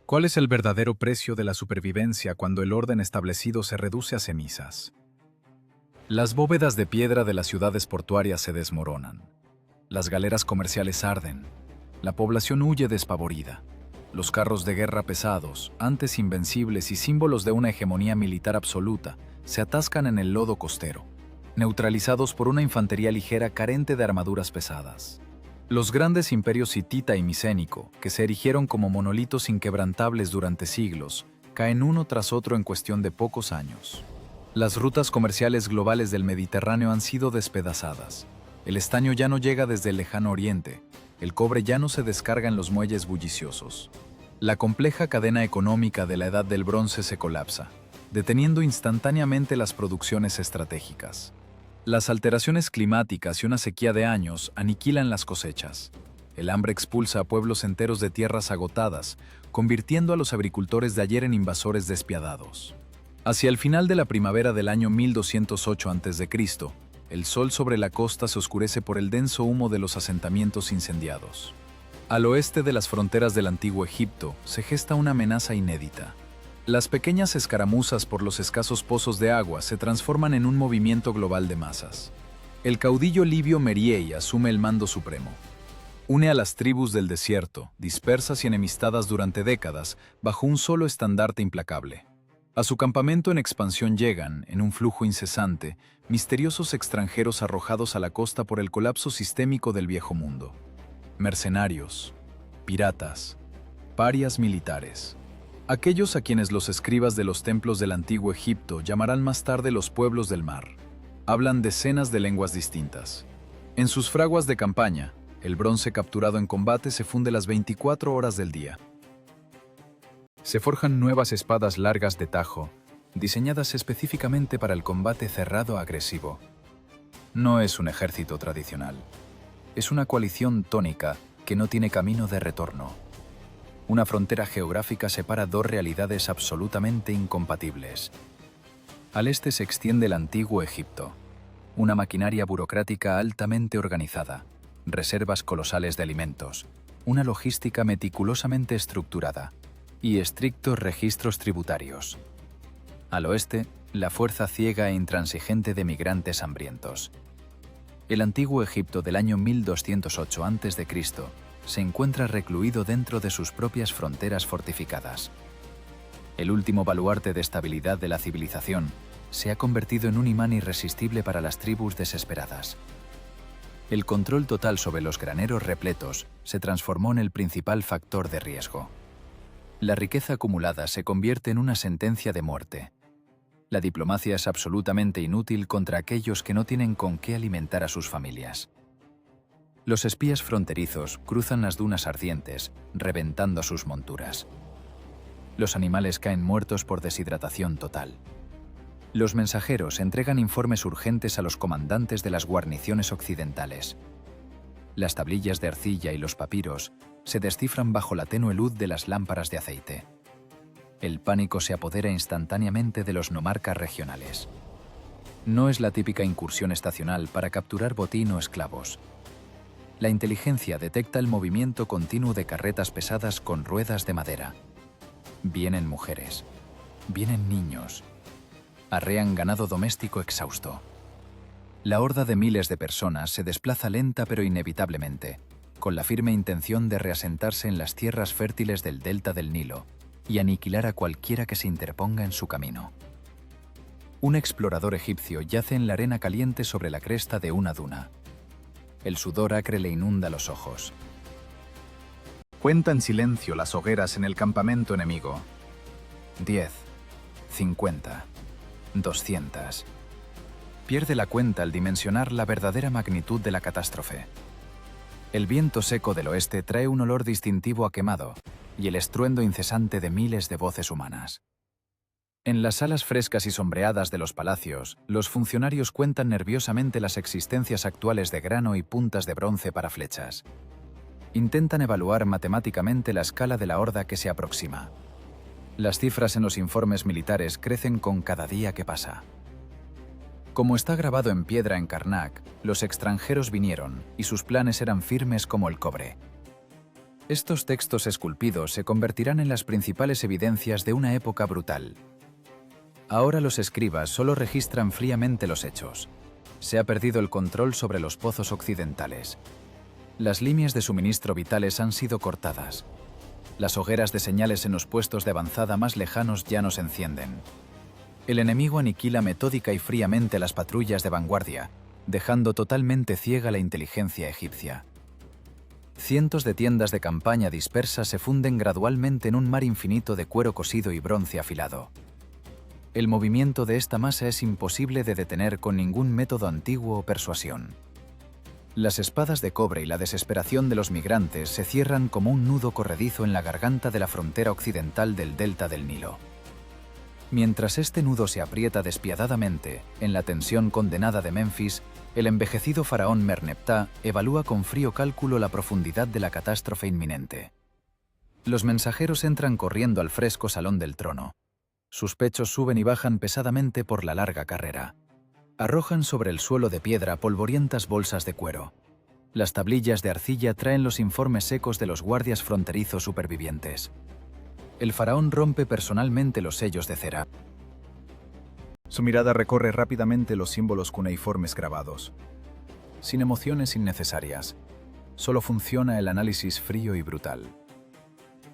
¿Cuál es el verdadero precio de la supervivencia cuando el orden establecido se reduce a cenizas? Las bóvedas de piedra de las ciudades portuarias se desmoronan. Las galeras comerciales arden. La población huye despavorida. Los carros de guerra pesados, antes invencibles y símbolos de una hegemonía militar absoluta, se atascan en el lodo costero, neutralizados por una infantería ligera carente de armaduras pesadas. Los grandes imperios hitita y micénico, que se erigieron como monolitos inquebrantables durante siglos, caen uno tras otro en cuestión de pocos años. Las rutas comerciales globales del Mediterráneo han sido despedazadas. El estaño ya no llega desde el lejano oriente, el cobre ya no se descarga en los muelles bulliciosos. La compleja cadena económica de la Edad del Bronce se colapsa, deteniendo instantáneamente las producciones estratégicas. Las alteraciones climáticas y una sequía de años aniquilan las cosechas. El hambre expulsa a pueblos enteros de tierras agotadas, convirtiendo a los agricultores de ayer en invasores despiadados. Hacia el final de la primavera del año 1208 a.C., el sol sobre la costa se oscurece por el denso humo de los asentamientos incendiados. Al oeste de las fronteras del antiguo Egipto se gesta una amenaza inédita. Las pequeñas escaramuzas por los escasos pozos de agua se transforman en un movimiento global de masas. El caudillo libio Meriei asume el mando supremo. Une a las tribus del desierto, dispersas y enemistadas durante décadas, bajo un solo estandarte implacable. A su campamento en expansión llegan, en un flujo incesante, misteriosos extranjeros arrojados a la costa por el colapso sistémico del viejo mundo. Mercenarios, piratas, parias militares. Aquellos a quienes los escribas de los templos del antiguo Egipto llamarán más tarde los pueblos del mar. Hablan decenas de lenguas distintas. En sus fraguas de campaña, el bronce capturado en combate se funde las 24 horas del día. Se forjan nuevas espadas largas de tajo, diseñadas específicamente para el combate cerrado agresivo. No es un ejército tradicional. Es una coalición tónica que no tiene camino de retorno. Una frontera geográfica separa dos realidades absolutamente incompatibles. Al este se extiende el antiguo Egipto, una maquinaria burocrática altamente organizada, reservas colosales de alimentos, una logística meticulosamente estructurada y estrictos registros tributarios. Al oeste, la fuerza ciega e intransigente de migrantes hambrientos. El antiguo Egipto del año 1208 a.C. se encuentra recluido dentro de sus propias fronteras fortificadas. El último baluarte de estabilidad de la civilización se ha convertido en un imán irresistible para las tribus desesperadas. El control total sobre los graneros repletos se transformó en el principal factor de riesgo. La riqueza acumulada se convierte en una sentencia de muerte. La diplomacia es absolutamente inútil contra aquellos que no tienen con qué alimentar a sus familias. Los espías fronterizos cruzan las dunas ardientes, reventando sus monturas. Los animales caen muertos por deshidratación total. Los mensajeros entregan informes urgentes a los comandantes de las guarniciones occidentales. Las tablillas de arcilla y los papiros se descifran bajo la tenue luz de las lámparas de aceite. El pánico se apodera instantáneamente de los nomarcas regionales. No es la típica incursión estacional para capturar botín o esclavos. La inteligencia detecta el movimiento continuo de carretas pesadas con ruedas de madera. Vienen mujeres. Vienen niños. Arrean ganado doméstico exhausto. La horda de miles de personas se desplaza lenta pero inevitablemente, con la firme intención de reasentarse en las tierras fértiles del delta del Nilo y aniquilar a cualquiera que se interponga en su camino. Un explorador egipcio yace en la arena caliente sobre la cresta de una duna. El sudor acre le inunda los ojos. Cuenta en silencio las hogueras en el campamento enemigo. 10, 50, 200. Pierde la cuenta al dimensionar la verdadera magnitud de la catástrofe. El viento seco del oeste trae un olor distintivo a quemado y el estruendo incesante de miles de voces humanas. En las salas frescas y sombreadas de los palacios, los funcionarios cuentan nerviosamente las existencias actuales de grano y puntas de bronce para flechas. Intentan evaluar matemáticamente la escala de la horda que se aproxima. Las cifras en los informes militares crecen con cada día que pasa. Como está grabado en piedra en Karnak, los extranjeros vinieron y sus planes eran firmes como el cobre. Estos textos esculpidos se convertirán en las principales evidencias de una época brutal. Ahora los escribas solo registran fríamente los hechos. Se ha perdido el control sobre los pozos occidentales. Las líneas de suministro vitales han sido cortadas. Las hogueras de señales en los puestos de avanzada más lejanos ya no se encienden. El enemigo aniquila metódica y fríamente las patrullas de vanguardia, dejando totalmente ciega la inteligencia egipcia. Cientos de tiendas de campaña dispersas se funden gradualmente en un mar infinito de cuero cosido y bronce afilado. El movimiento de esta masa es imposible de detener con ningún método antiguo o persuasión. Las espadas de cobre y la desesperación de los migrantes se cierran como un nudo corredizo en la garganta de la frontera occidental del delta del Nilo. Mientras este nudo se aprieta despiadadamente, en la tensión condenada de Menfis, el envejecido faraón Merneptah evalúa con frío cálculo la profundidad de la catástrofe inminente. Los mensajeros entran corriendo al fresco salón del trono. Sus pechos suben y bajan pesadamente por la larga carrera. Arrojan sobre el suelo de piedra polvorientas bolsas de cuero. Las tablillas de arcilla traen los informes secos de los guardias fronterizos supervivientes. El faraón rompe personalmente los sellos de cera. Su mirada recorre rápidamente los símbolos cuneiformes grabados. Sin emociones innecesarias, solo funciona el análisis frío y brutal.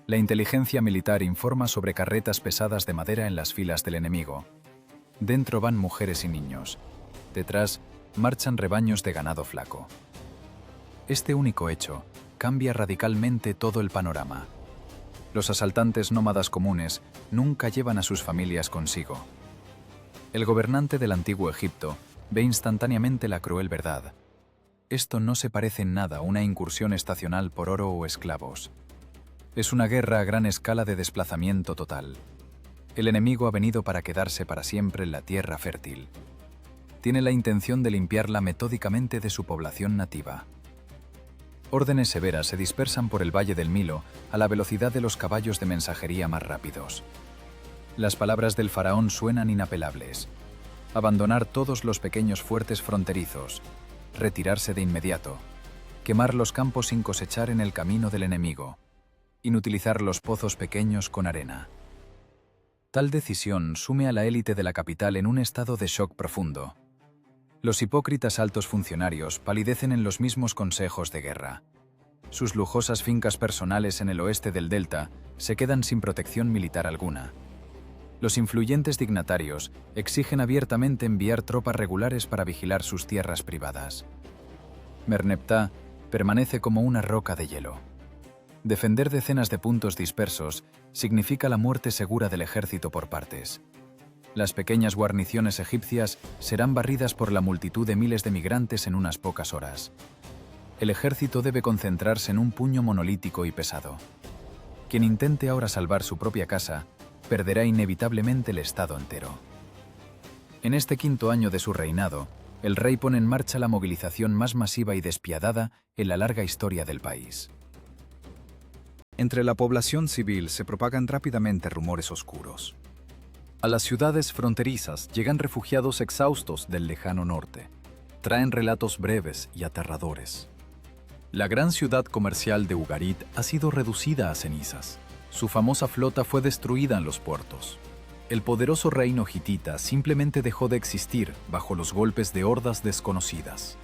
La inteligencia militar informa sobre carretas pesadas de madera en las filas del enemigo. Dentro van mujeres y niños. Detrás marchan rebaños de ganado flaco. Este único hecho cambia radicalmente todo el panorama. Los asaltantes nómadas comunes nunca llevan a sus familias consigo. El gobernante del antiguo Egipto ve instantáneamente la cruel verdad. Esto no se parece en nada a una incursión estacional por oro o esclavos. Es una guerra a gran escala de desplazamiento total. El enemigo ha venido para quedarse para siempre en la tierra fértil. Tiene la intención de limpiarla metódicamente de su población nativa. Órdenes severas se dispersan por el valle del Nilo a la velocidad de los caballos de mensajería más rápidos. Las palabras del faraón suenan inapelables. Abandonar todos los pequeños fuertes fronterizos, retirarse de inmediato, quemar los campos sin cosechar en el camino del enemigo, inutilizar los pozos pequeños con arena. Tal decisión sume a la élite de la capital en un estado de shock profundo. Los hipócritas altos funcionarios palidecen en los mismos consejos de guerra. Sus lujosas fincas personales en el oeste del delta se quedan sin protección militar alguna. Los influyentes dignatarios exigen abiertamente enviar tropas regulares para vigilar sus tierras privadas. Merneptah permanece como una roca de hielo. Defender decenas de puntos dispersos significa la muerte segura del ejército por partes. Las pequeñas guarniciones egipcias serán barridas por la multitud de miles de migrantes en unas pocas horas. El ejército debe concentrarse en un puño monolítico y pesado. Quien intente ahora salvar su propia casa, perderá inevitablemente el estado entero. En este quinto año de su reinado, el rey pone en marcha la movilización más masiva y despiadada en la larga historia del país. Entre la población civil se propagan rápidamente rumores oscuros. A las ciudades fronterizas llegan refugiados exhaustos del lejano norte. Traen relatos breves y aterradores. La gran ciudad comercial de Ugarit ha sido reducida a cenizas. Su famosa flota fue destruida en los puertos. El poderoso reino hitita simplemente dejó de existir bajo los golpes de hordas desconocidas.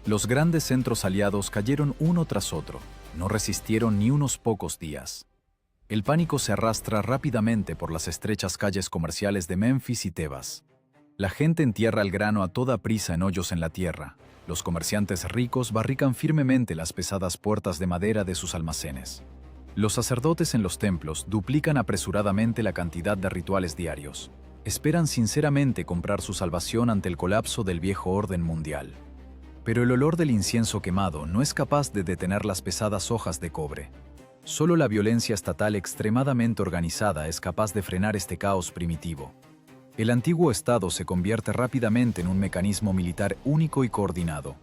Los grandes centros aliados cayeron uno tras otro. No resistieron ni unos pocos días. El pánico se arrastra rápidamente por las estrechas calles comerciales de Menfis y Tebas. La gente entierra el grano a toda prisa en hoyos en la tierra. Los comerciantes ricos barrican firmemente las pesadas puertas de madera de sus almacenes. Los sacerdotes en los templos duplican apresuradamente la cantidad de rituales diarios. Esperan sinceramente comprar su salvación ante el colapso del viejo orden mundial. Pero el olor del incienso quemado no es capaz de detener las pesadas hojas de cobre. Solo la violencia estatal extremadamente organizada es capaz de frenar este caos primitivo. El antiguo Estado se convierte rápidamente en un mecanismo militar único y coordinado.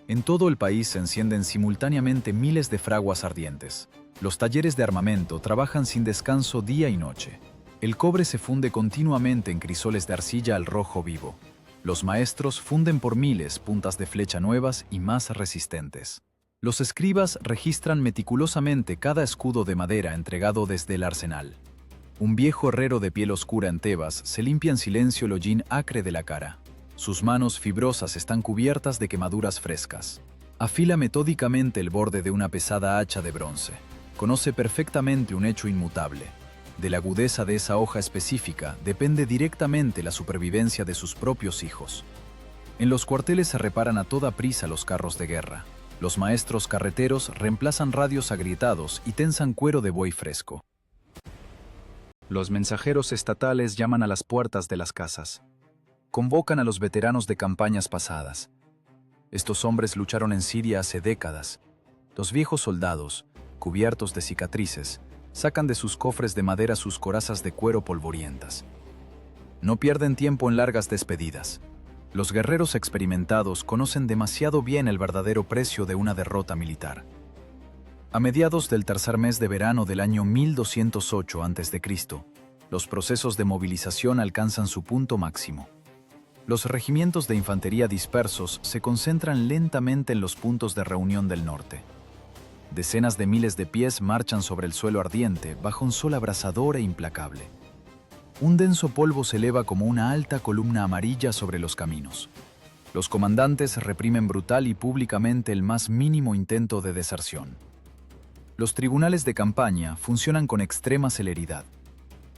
En todo el país se encienden simultáneamente miles de fraguas ardientes. Los talleres de armamento trabajan sin descanso día y noche. El cobre se funde continuamente en crisoles de arcilla al rojo vivo. Los maestros funden por miles puntas de flecha nuevas y más resistentes. Los escribas registran meticulosamente cada escudo de madera entregado desde el arsenal. Un viejo herrero de piel oscura en Tebas se limpia en silencio el hollín acre de la cara. Sus manos fibrosas están cubiertas de quemaduras frescas. Afila metódicamente el borde de una pesada hacha de bronce. Conoce perfectamente un hecho inmutable. De la agudeza de esa hoja específica depende directamente la supervivencia de sus propios hijos. En los cuarteles se reparan a toda prisa los carros de guerra. Los maestros carreteros reemplazan radios agrietados y tensan cuero de buey fresco. Los mensajeros estatales llaman a las puertas de las casas. Convocan a los veteranos de campañas pasadas. Estos hombres lucharon en Siria hace décadas. Los viejos soldados, cubiertos de cicatrices, sacan de sus cofres de madera sus corazas de cuero polvorientas. No pierden tiempo en largas despedidas. Los guerreros experimentados conocen demasiado bien el verdadero precio de una derrota militar. A mediados del tercer mes de verano del año 1208 a.C., los procesos de movilización alcanzan su punto máximo. Los regimientos de infantería dispersos se concentran lentamente en los puntos de reunión del norte. Decenas de miles de pies marchan sobre el suelo ardiente bajo un sol abrasador e implacable. Un denso polvo se eleva como una alta columna amarilla sobre los caminos. Los comandantes reprimen brutal y públicamente el más mínimo intento de deserción. Los tribunales de campaña funcionan con extrema celeridad.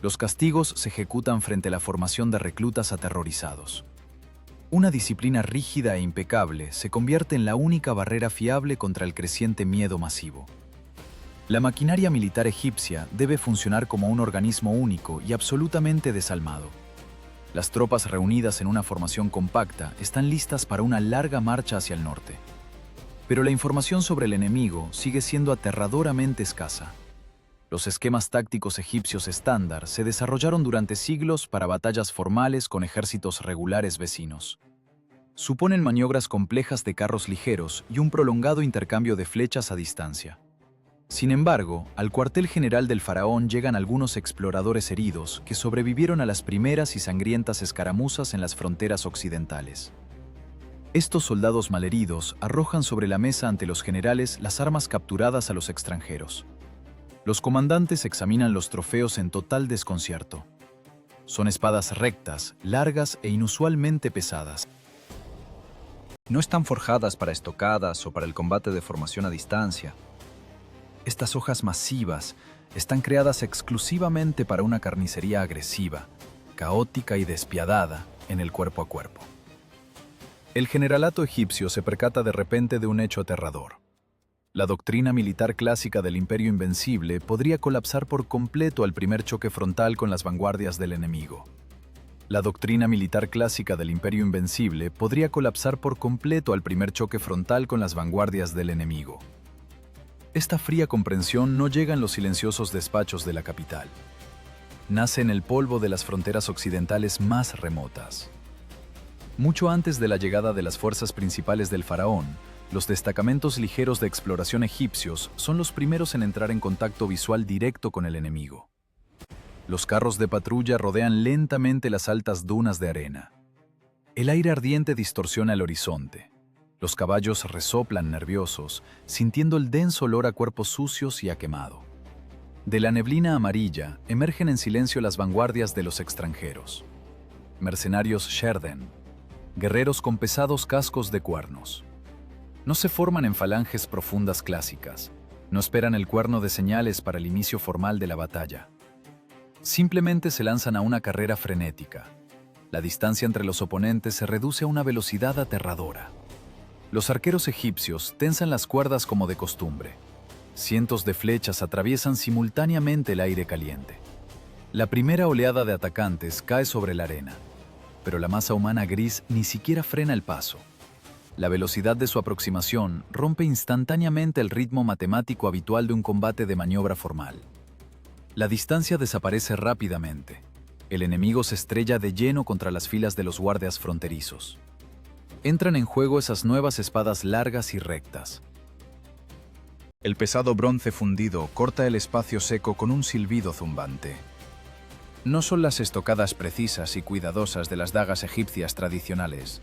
Los castigos se ejecutan frente a la formación de reclutas aterrorizados. Una disciplina rígida e impecable se convierte en la única barrera fiable contra el creciente miedo masivo. La maquinaria militar egipcia debe funcionar como un organismo único y absolutamente desalmado. Las tropas reunidas en una formación compacta están listas para una larga marcha hacia el norte. Pero la información sobre el enemigo sigue siendo aterradoramente escasa. Los esquemas tácticos egipcios estándar se desarrollaron durante siglos para batallas formales con ejércitos regulares vecinos. Suponen maniobras complejas de carros ligeros y un prolongado intercambio de flechas a distancia. Sin embargo, al cuartel general del faraón llegan algunos exploradores heridos que sobrevivieron a las primeras y sangrientas escaramuzas en las fronteras occidentales. Estos soldados malheridos arrojan sobre la mesa ante los generales las armas capturadas a los extranjeros. Los comandantes examinan los trofeos en total desconcierto. Son espadas rectas, largas e inusualmente pesadas. No están forjadas para estocadas o para el combate de formación a distancia. Estas hojas masivas están creadas exclusivamente para una carnicería agresiva, caótica y despiadada en el cuerpo a cuerpo. El generalato egipcio se percata de repente de un hecho aterrador. La doctrina militar clásica del Imperio Invencible podría colapsar por completo al primer choque frontal con las vanguardias del enemigo. La doctrina militar clásica del Imperio Invencible podría colapsar por completo al primer choque frontal con las vanguardias del enemigo. Esta fría comprensión no llega en los silenciosos despachos de la capital. Nace en el polvo de las fronteras occidentales más remotas. Mucho antes de la llegada de las fuerzas principales del faraón, los destacamentos ligeros de exploración egipcios son los primeros en entrar en contacto visual directo con el enemigo. Los carros de patrulla rodean lentamente las altas dunas de arena. El aire ardiente distorsiona el horizonte. Los caballos resoplan nerviosos, sintiendo el denso olor a cuerpos sucios y a quemado. De la neblina amarilla emergen en silencio las vanguardias de los extranjeros. Mercenarios Sherden, guerreros con pesados cascos de cuernos. No se forman en falanges profundas clásicas, no esperan el cuerno de señales para el inicio formal de la batalla. Simplemente se lanzan a una carrera frenética. La distancia entre los oponentes se reduce a una velocidad aterradora. Los arqueros egipcios tensan las cuerdas como de costumbre. Cientos de flechas atraviesan simultáneamente el aire caliente. La primera oleada de atacantes cae sobre la arena, pero la masa humana gris ni siquiera frena el paso. La velocidad de su aproximación rompe instantáneamente el ritmo matemático habitual de un combate de maniobra formal. La distancia desaparece rápidamente. El enemigo se estrella de lleno contra las filas de los guardias fronterizos. Entran en juego esas nuevas espadas largas y rectas. El pesado bronce fundido corta el espacio seco con un silbido zumbante. No son las estocadas precisas y cuidadosas de las dagas egipcias tradicionales.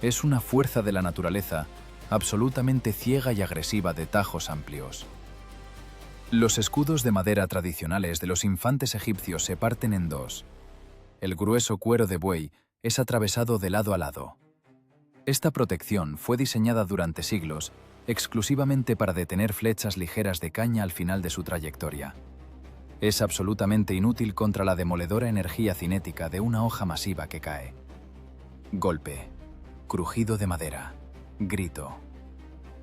Es una fuerza de la naturaleza absolutamente ciega y agresiva de tajos amplios. Los escudos de madera tradicionales de los infantes egipcios se parten en dos. El grueso cuero de buey es atravesado de lado a lado. Esta protección fue diseñada durante siglos exclusivamente para detener flechas ligeras de caña al final de su trayectoria. Es absolutamente inútil contra la demoledora energía cinética de una hoja masiva que cae. Golpe, crujido de madera, grito.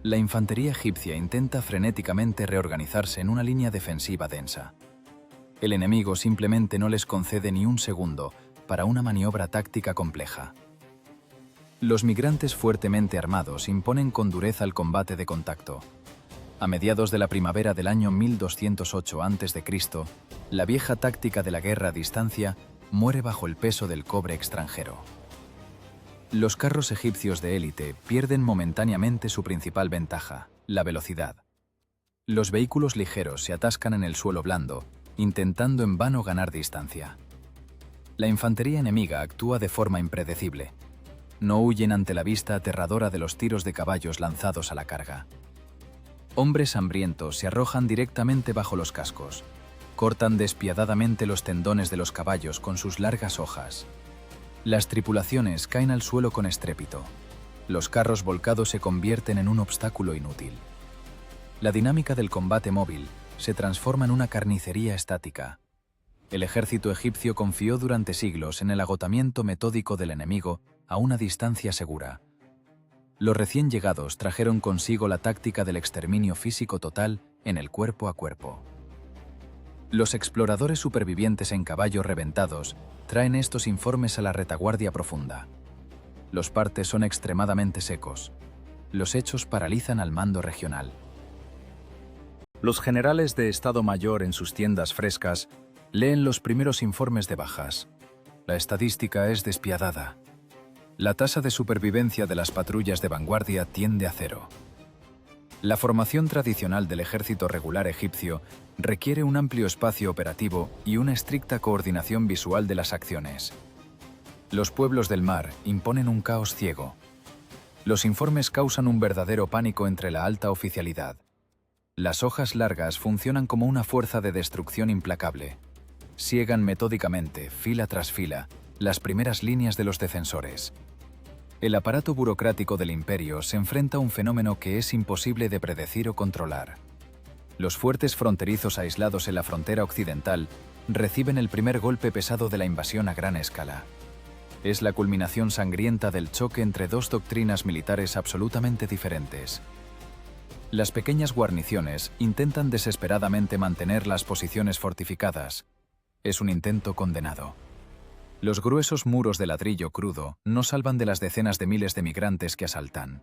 La infantería egipcia intenta frenéticamente reorganizarse en una línea defensiva densa. El enemigo simplemente no les concede ni un segundo para una maniobra táctica compleja. Los migrantes fuertemente armados imponen con dureza el combate de contacto. A mediados de la primavera del año 1208 a.C., la vieja táctica de la guerra a distancia muere bajo el peso del cobre extranjero. Los carros egipcios de élite pierden momentáneamente su principal ventaja, la velocidad. Los vehículos ligeros se atascan en el suelo blando, intentando en vano ganar distancia. La infantería enemiga actúa de forma impredecible. No huyen ante la vista aterradora de los tiros de caballos lanzados a la carga. Hombres hambrientos se arrojan directamente bajo los cascos. Cortan despiadadamente los tendones de los caballos con sus largas hojas. Las tripulaciones caen al suelo con estrépito. Los carros volcados se convierten en un obstáculo inútil. La dinámica del combate móvil se transforma en una carnicería estática. El ejército egipcio confió durante siglos en el agotamiento metódico del enemigo a una distancia segura. Los recién llegados trajeron consigo la táctica del exterminio físico total en el cuerpo a cuerpo. Los exploradores supervivientes en caballos reventados traen estos informes a la retaguardia profunda. Los partes son extremadamente secos. Los hechos paralizan al mando regional. Los generales de Estado Mayor en sus tiendas frescas leen los primeros informes de bajas. La estadística es despiadada. La tasa de supervivencia de las patrullas de vanguardia tiende a cero. La formación tradicional del ejército regular egipcio requiere un amplio espacio operativo y una estricta coordinación visual de las acciones. Los pueblos del mar imponen un caos ciego. Los informes causan un verdadero pánico entre la alta oficialidad. Las hojas largas funcionan como una fuerza de destrucción implacable. Siegan metódicamente, fila tras fila, las primeras líneas de los defensores. El aparato burocrático del imperio se enfrenta a un fenómeno que es imposible de predecir o controlar. Los fuertes fronterizos aislados en la frontera occidental reciben el primer golpe pesado de la invasión a gran escala. Es la culminación sangrienta del choque entre dos doctrinas militares absolutamente diferentes. Las pequeñas guarniciones intentan desesperadamente mantener las posiciones fortificadas. Es un intento condenado. Los gruesos muros de ladrillo crudo no salvan de las decenas de miles de migrantes que asaltan.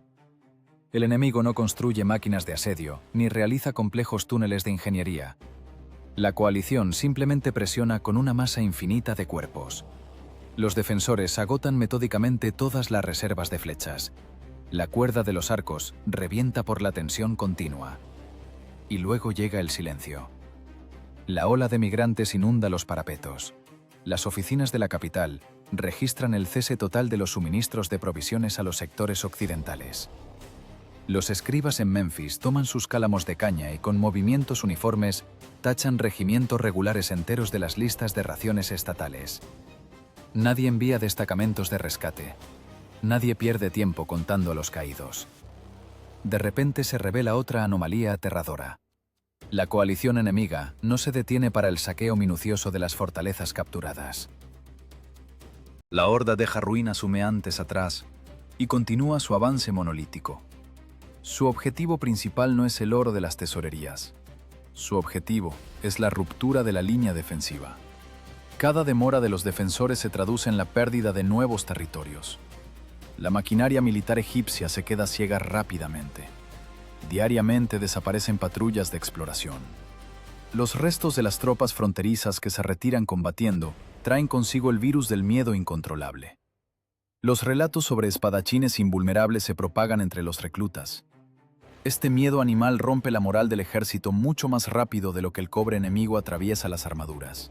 El enemigo no construye máquinas de asedio ni realiza complejos túneles de ingeniería. La coalición simplemente presiona con una masa infinita de cuerpos. Los defensores agotan metódicamente todas las reservas de flechas. La cuerda de los arcos revienta por la tensión continua. Y luego llega el silencio. La ola de migrantes inunda los parapetos. Las oficinas de la capital registran el cese total de los suministros de provisiones a los sectores occidentales. Los escribas en Memphis toman sus cálamos de caña y con movimientos uniformes tachan regimientos regulares enteros de las listas de raciones estatales. Nadie envía destacamentos de rescate. Nadie pierde tiempo contando a los caídos. De repente se revela otra anomalía aterradora. La coalición enemiga no se detiene para el saqueo minucioso de las fortalezas capturadas. La horda deja ruinas humeantes atrás y continúa su avance monolítico. Su objetivo principal no es el oro de las tesorerías. Su objetivo es la ruptura de la línea defensiva. Cada demora de los defensores se traduce en la pérdida de nuevos territorios. La maquinaria militar egipcia se queda ciega rápidamente. Diariamente desaparecen patrullas de exploración. Los restos de las tropas fronterizas que se retiran combatiendo traen consigo el virus del miedo incontrolable. Los relatos sobre espadachines invulnerables se propagan entre los reclutas. Este miedo animal rompe la moral del ejército mucho más rápido de lo que el cobre enemigo atraviesa las armaduras.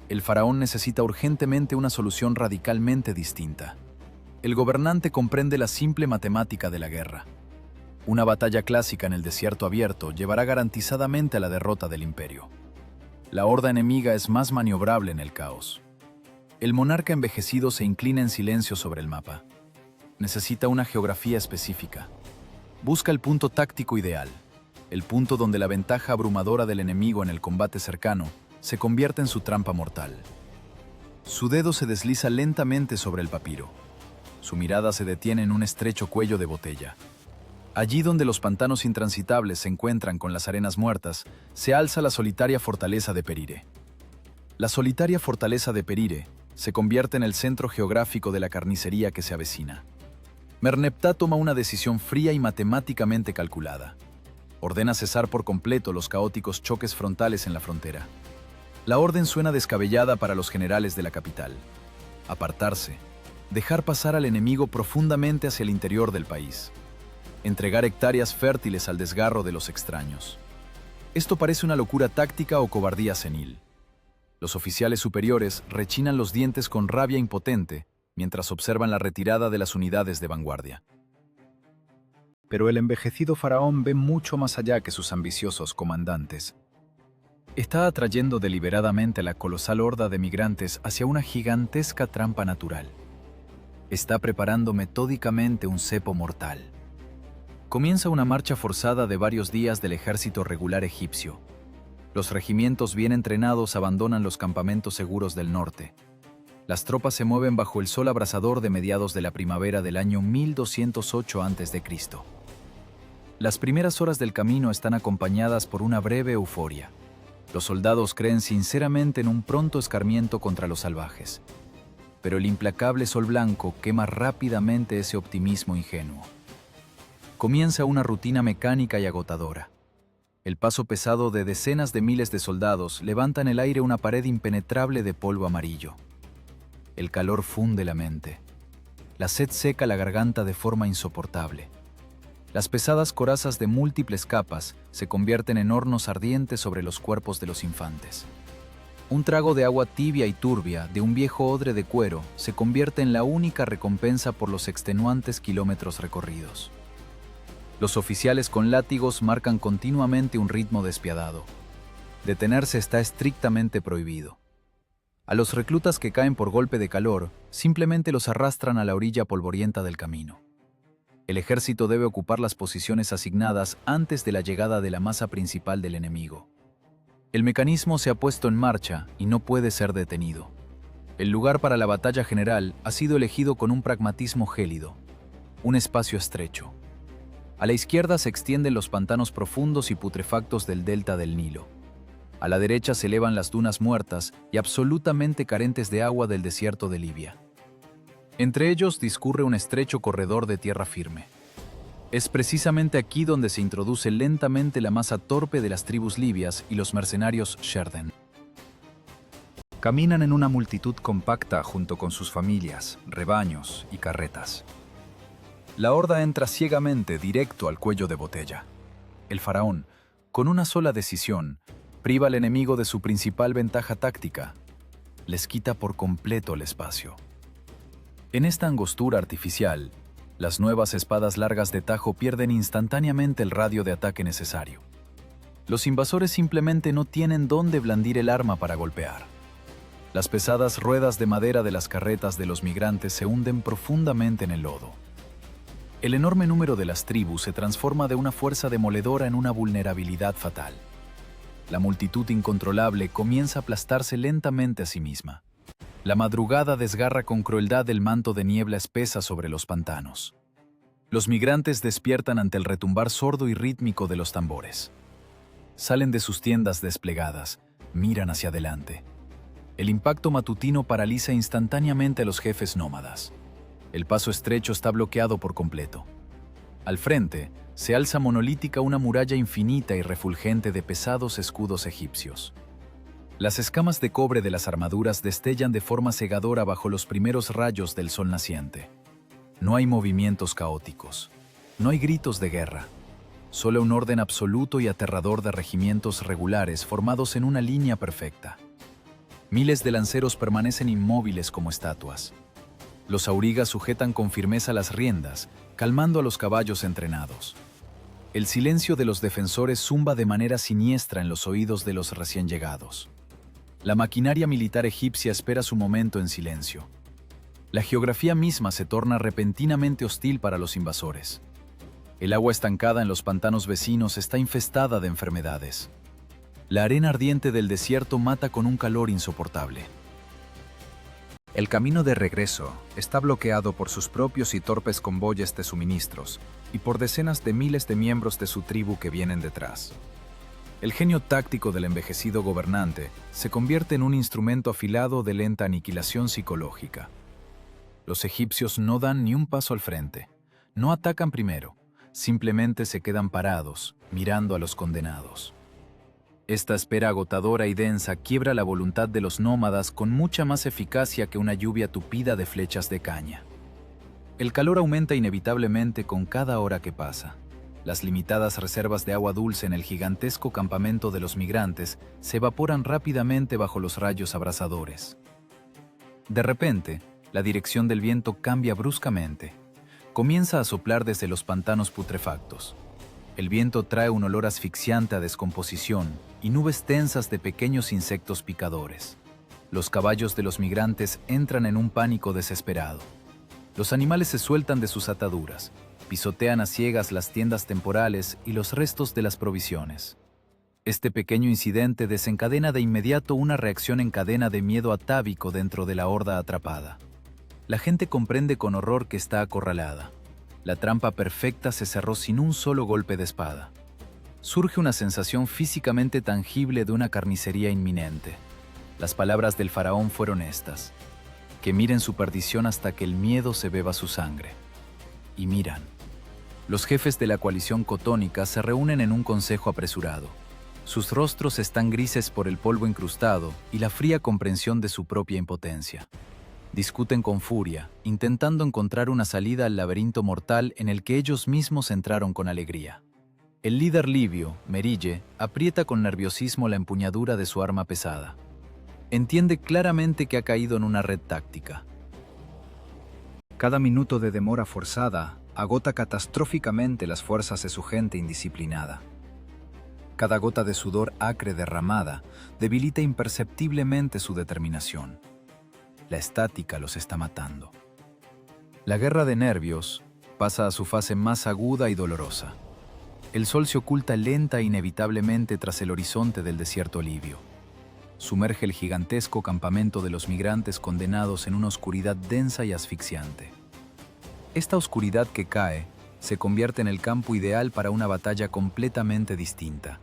El faraón necesita urgentemente una solución radicalmente distinta. El gobernante comprende la simple matemática de la guerra. Una batalla clásica en el desierto abierto llevará garantizadamente a la derrota del imperio. La horda enemiga es más maniobrable en el caos. El monarca envejecido se inclina en silencio sobre el mapa. Necesita una geografía específica. Busca el punto táctico ideal, el punto donde la ventaja abrumadora del enemigo en el combate cercano se convierte en su trampa mortal. Su dedo se desliza lentamente sobre el papiro. Su mirada se detiene en un estrecho cuello de botella. Allí donde los pantanos intransitables se encuentran con las arenas muertas, se alza la solitaria fortaleza de Perire. La solitaria fortaleza de Perire se convierte en el centro geográfico de la carnicería que se avecina. Merneptah toma una decisión fría y matemáticamente calculada. Ordena cesar por completo los caóticos choques frontales en la frontera. La orden suena descabellada para los generales de la capital. Apartarse, dejar pasar al enemigo profundamente hacia el interior del país. Entregar hectáreas fértiles al desgarro de los extraños. Esto parece una locura táctica o cobardía senil. Los oficiales superiores rechinan los dientes con rabia impotente mientras observan la retirada de las unidades de vanguardia. Pero el envejecido faraón ve mucho más allá que sus ambiciosos comandantes. Está atrayendo deliberadamente a la colosal horda de migrantes hacia una gigantesca trampa natural. Está preparando metódicamente un cepo mortal. Comienza una marcha forzada de varios días del ejército regular egipcio. Los regimientos bien entrenados abandonan los campamentos seguros del norte. Las tropas se mueven bajo el sol abrasador de mediados de la primavera del año 1208 a.C. Las primeras horas del camino están acompañadas por una breve euforia. Los soldados creen sinceramente en un pronto escarmiento contra los salvajes. Pero el implacable sol blanco quema rápidamente ese optimismo ingenuo. Comienza una rutina mecánica y agotadora. El paso pesado de decenas de miles de soldados levanta en el aire una pared impenetrable de polvo amarillo. El calor funde la mente. La sed seca la garganta de forma insoportable. Las pesadas corazas de múltiples capas se convierten en hornos ardientes sobre los cuerpos de los infantes. Un trago de agua tibia y turbia de un viejo odre de cuero se convierte en la única recompensa por los extenuantes kilómetros recorridos. Los oficiales con látigos marcan continuamente un ritmo despiadado. Detenerse está estrictamente prohibido. A los reclutas que caen por golpe de calor, simplemente los arrastran a la orilla polvorienta del camino. El ejército debe ocupar las posiciones asignadas antes de la llegada de la masa principal del enemigo. El mecanismo se ha puesto en marcha y no puede ser detenido. El lugar para la batalla general ha sido elegido con un pragmatismo gélido, un espacio estrecho. A la izquierda se extienden los pantanos profundos y putrefactos del delta del Nilo. A la derecha se elevan las dunas muertas y absolutamente carentes de agua del desierto de Libia. Entre ellos discurre un estrecho corredor de tierra firme. Es precisamente aquí donde se introduce lentamente la masa torpe de las tribus libias y los mercenarios Sherden. Caminan en una multitud compacta junto con sus familias, rebaños y carretas. La horda entra ciegamente directo al cuello de botella. El faraón, con una sola decisión, priva al enemigo de su principal ventaja táctica. Les quita por completo el espacio. En esta angostura artificial, las nuevas espadas largas de tajo pierden instantáneamente el radio de ataque necesario. Los invasores simplemente no tienen dónde blandir el arma para golpear. Las pesadas ruedas de madera de las carretas de los migrantes se hunden profundamente en el lodo. El enorme número de las tribus se transforma de una fuerza demoledora en una vulnerabilidad fatal. La multitud incontrolable comienza a aplastarse lentamente a sí misma. La madrugada desgarra con crueldad el manto de niebla espesa sobre los pantanos. Los migrantes despiertan ante el retumbar sordo y rítmico de los tambores. Salen de sus tiendas desplegadas, miran hacia adelante. El impacto matutino paraliza instantáneamente a los jefes nómadas. El paso estrecho está bloqueado por completo. Al frente, se alza monolítica una muralla infinita y refulgente de pesados escudos egipcios. Las escamas de cobre de las armaduras destellan de forma cegadora bajo los primeros rayos del sol naciente. No hay movimientos caóticos. No hay gritos de guerra. Solo un orden absoluto y aterrador de regimientos regulares formados en una línea perfecta. Miles de lanceros permanecen inmóviles como estatuas. Los aurigas sujetan con firmeza las riendas, calmando a los caballos entrenados. El silencio de los defensores zumba de manera siniestra en los oídos de los recién llegados. La maquinaria militar egipcia espera su momento en silencio. La geografía misma se torna repentinamente hostil para los invasores. El agua estancada en los pantanos vecinos está infestada de enfermedades. La arena ardiente del desierto mata con un calor insoportable. El camino de regreso está bloqueado por sus propios y torpes convoyes de suministros y por decenas de miles de miembros de su tribu que vienen detrás. El genio táctico del envejecido gobernante se convierte en un instrumento afilado de lenta aniquilación psicológica. Los egipcios no dan ni un paso al frente, no atacan primero, simplemente se quedan parados, mirando a los condenados. Esta espera agotadora y densa quiebra la voluntad de los nómadas con mucha más eficacia que una lluvia tupida de flechas de caña. El calor aumenta inevitablemente con cada hora que pasa. Las limitadas reservas de agua dulce en el gigantesco campamento de los migrantes se evaporan rápidamente bajo los rayos abrasadores. De repente, la dirección del viento cambia bruscamente. Comienza a soplar desde los pantanos putrefactos. El viento trae un olor asfixiante a descomposición y nubes tensas de pequeños insectos picadores. Los caballos de los migrantes entran en un pánico desesperado. Los animales se sueltan de sus ataduras, pisotean a ciegas las tiendas temporales y los restos de las provisiones. Este pequeño incidente desencadena de inmediato una reacción en cadena de miedo atávico dentro de la horda atrapada. La gente comprende con horror que está acorralada. La trampa perfecta se cerró sin un solo golpe de espada. Surge una sensación físicamente tangible de una carnicería inminente. Las palabras del faraón fueron estas: que miren su perdición hasta que el miedo se beba su sangre. Y miran. Los jefes de la coalición cotónica se reúnen en un consejo apresurado. Sus rostros están grises por el polvo incrustado y la fría comprensión de su propia impotencia. Discuten con furia, intentando encontrar una salida al laberinto mortal en el que ellos mismos entraron con alegría. El líder libio, Merille, aprieta con nerviosismo la empuñadura de su arma pesada. Entiende claramente que ha caído en una red táctica. Cada minuto de demora forzada agota catastróficamente las fuerzas de su gente indisciplinada. Cada gota de sudor acre derramada debilita imperceptiblemente su determinación. La estática los está matando. La guerra de nervios pasa a su fase más aguda y dolorosa. El sol se oculta lenta e inevitablemente tras el horizonte del desierto libio. Sumerge el gigantesco campamento de los migrantes condenados en una oscuridad densa y asfixiante. Esta oscuridad que cae se convierte en el campo ideal para una batalla completamente distinta,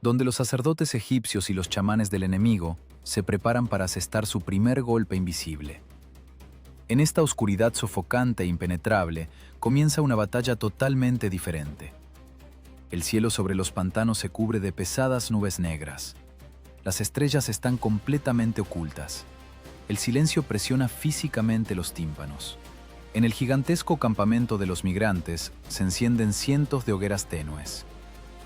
donde los sacerdotes egipcios y los chamanes del enemigo se preparan para asestar su primer golpe invisible. En esta oscuridad sofocante e impenetrable comienza una batalla totalmente diferente. El cielo sobre los pantanos se cubre de pesadas nubes negras. Las estrellas están completamente ocultas. El silencio presiona físicamente los tímpanos. En el gigantesco campamento de los migrantes se encienden cientos de hogueras tenues.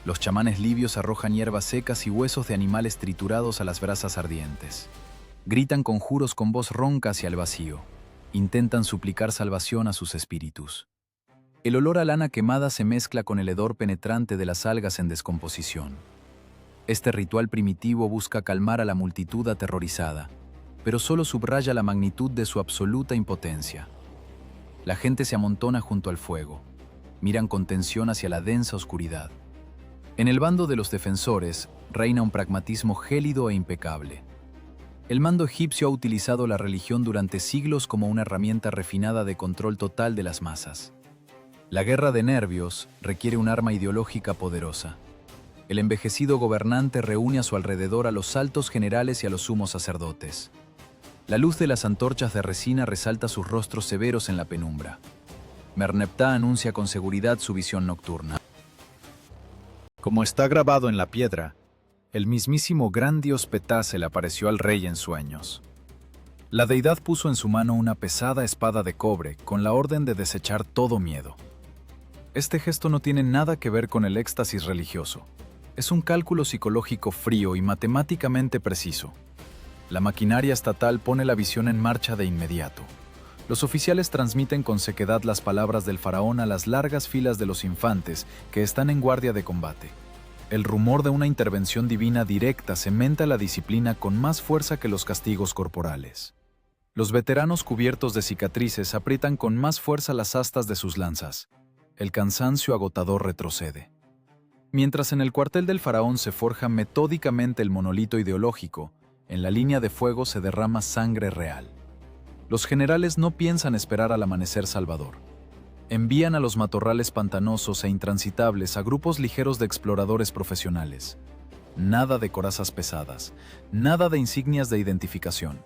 Los chamanes libios arrojan hierbas secas y huesos de animales triturados a las brasas ardientes. Gritan conjuros con voz ronca hacia el vacío. Intentan suplicar salvación a sus espíritus. El olor a lana quemada se mezcla con el hedor penetrante de las algas en descomposición. Este ritual primitivo busca calmar a la multitud aterrorizada, pero solo subraya la magnitud de su absoluta impotencia. La gente se amontona junto al fuego. Miran con tensión hacia la densa oscuridad. En el bando de los defensores reina un pragmatismo gélido e impecable. El mando egipcio ha utilizado la religión durante siglos como una herramienta refinada de control total de las masas. La guerra de nervios requiere un arma ideológica poderosa. El envejecido gobernante reúne a su alrededor a los altos generales y a los sumos sacerdotes. La luz de las antorchas de resina resalta sus rostros severos en la penumbra. Merneptah anuncia con seguridad su visión nocturna. Como está grabado en la piedra, el mismísimo gran dios Ptah se le apareció al rey en sueños. La deidad puso en su mano una pesada espada de cobre con la orden de desechar todo miedo. Este gesto no tiene nada que ver con el éxtasis religioso. Es un cálculo psicológico frío y matemáticamente preciso. La maquinaria estatal pone la visión en marcha de inmediato. Los oficiales transmiten con sequedad las palabras del faraón a las largas filas de los infantes que están en guardia de combate. El rumor de una intervención divina directa cementa la disciplina con más fuerza que los castigos corporales. Los veteranos cubiertos de cicatrices aprietan con más fuerza las astas de sus lanzas. El cansancio agotador retrocede. Mientras en el cuartel del faraón se forja metódicamente el monolito ideológico, en la línea de fuego se derrama sangre real. Los generales no piensan esperar al amanecer salvador. Envían a los matorrales pantanosos e intransitables a grupos ligeros de exploradores profesionales. Nada de corazas pesadas, nada de insignias de identificación.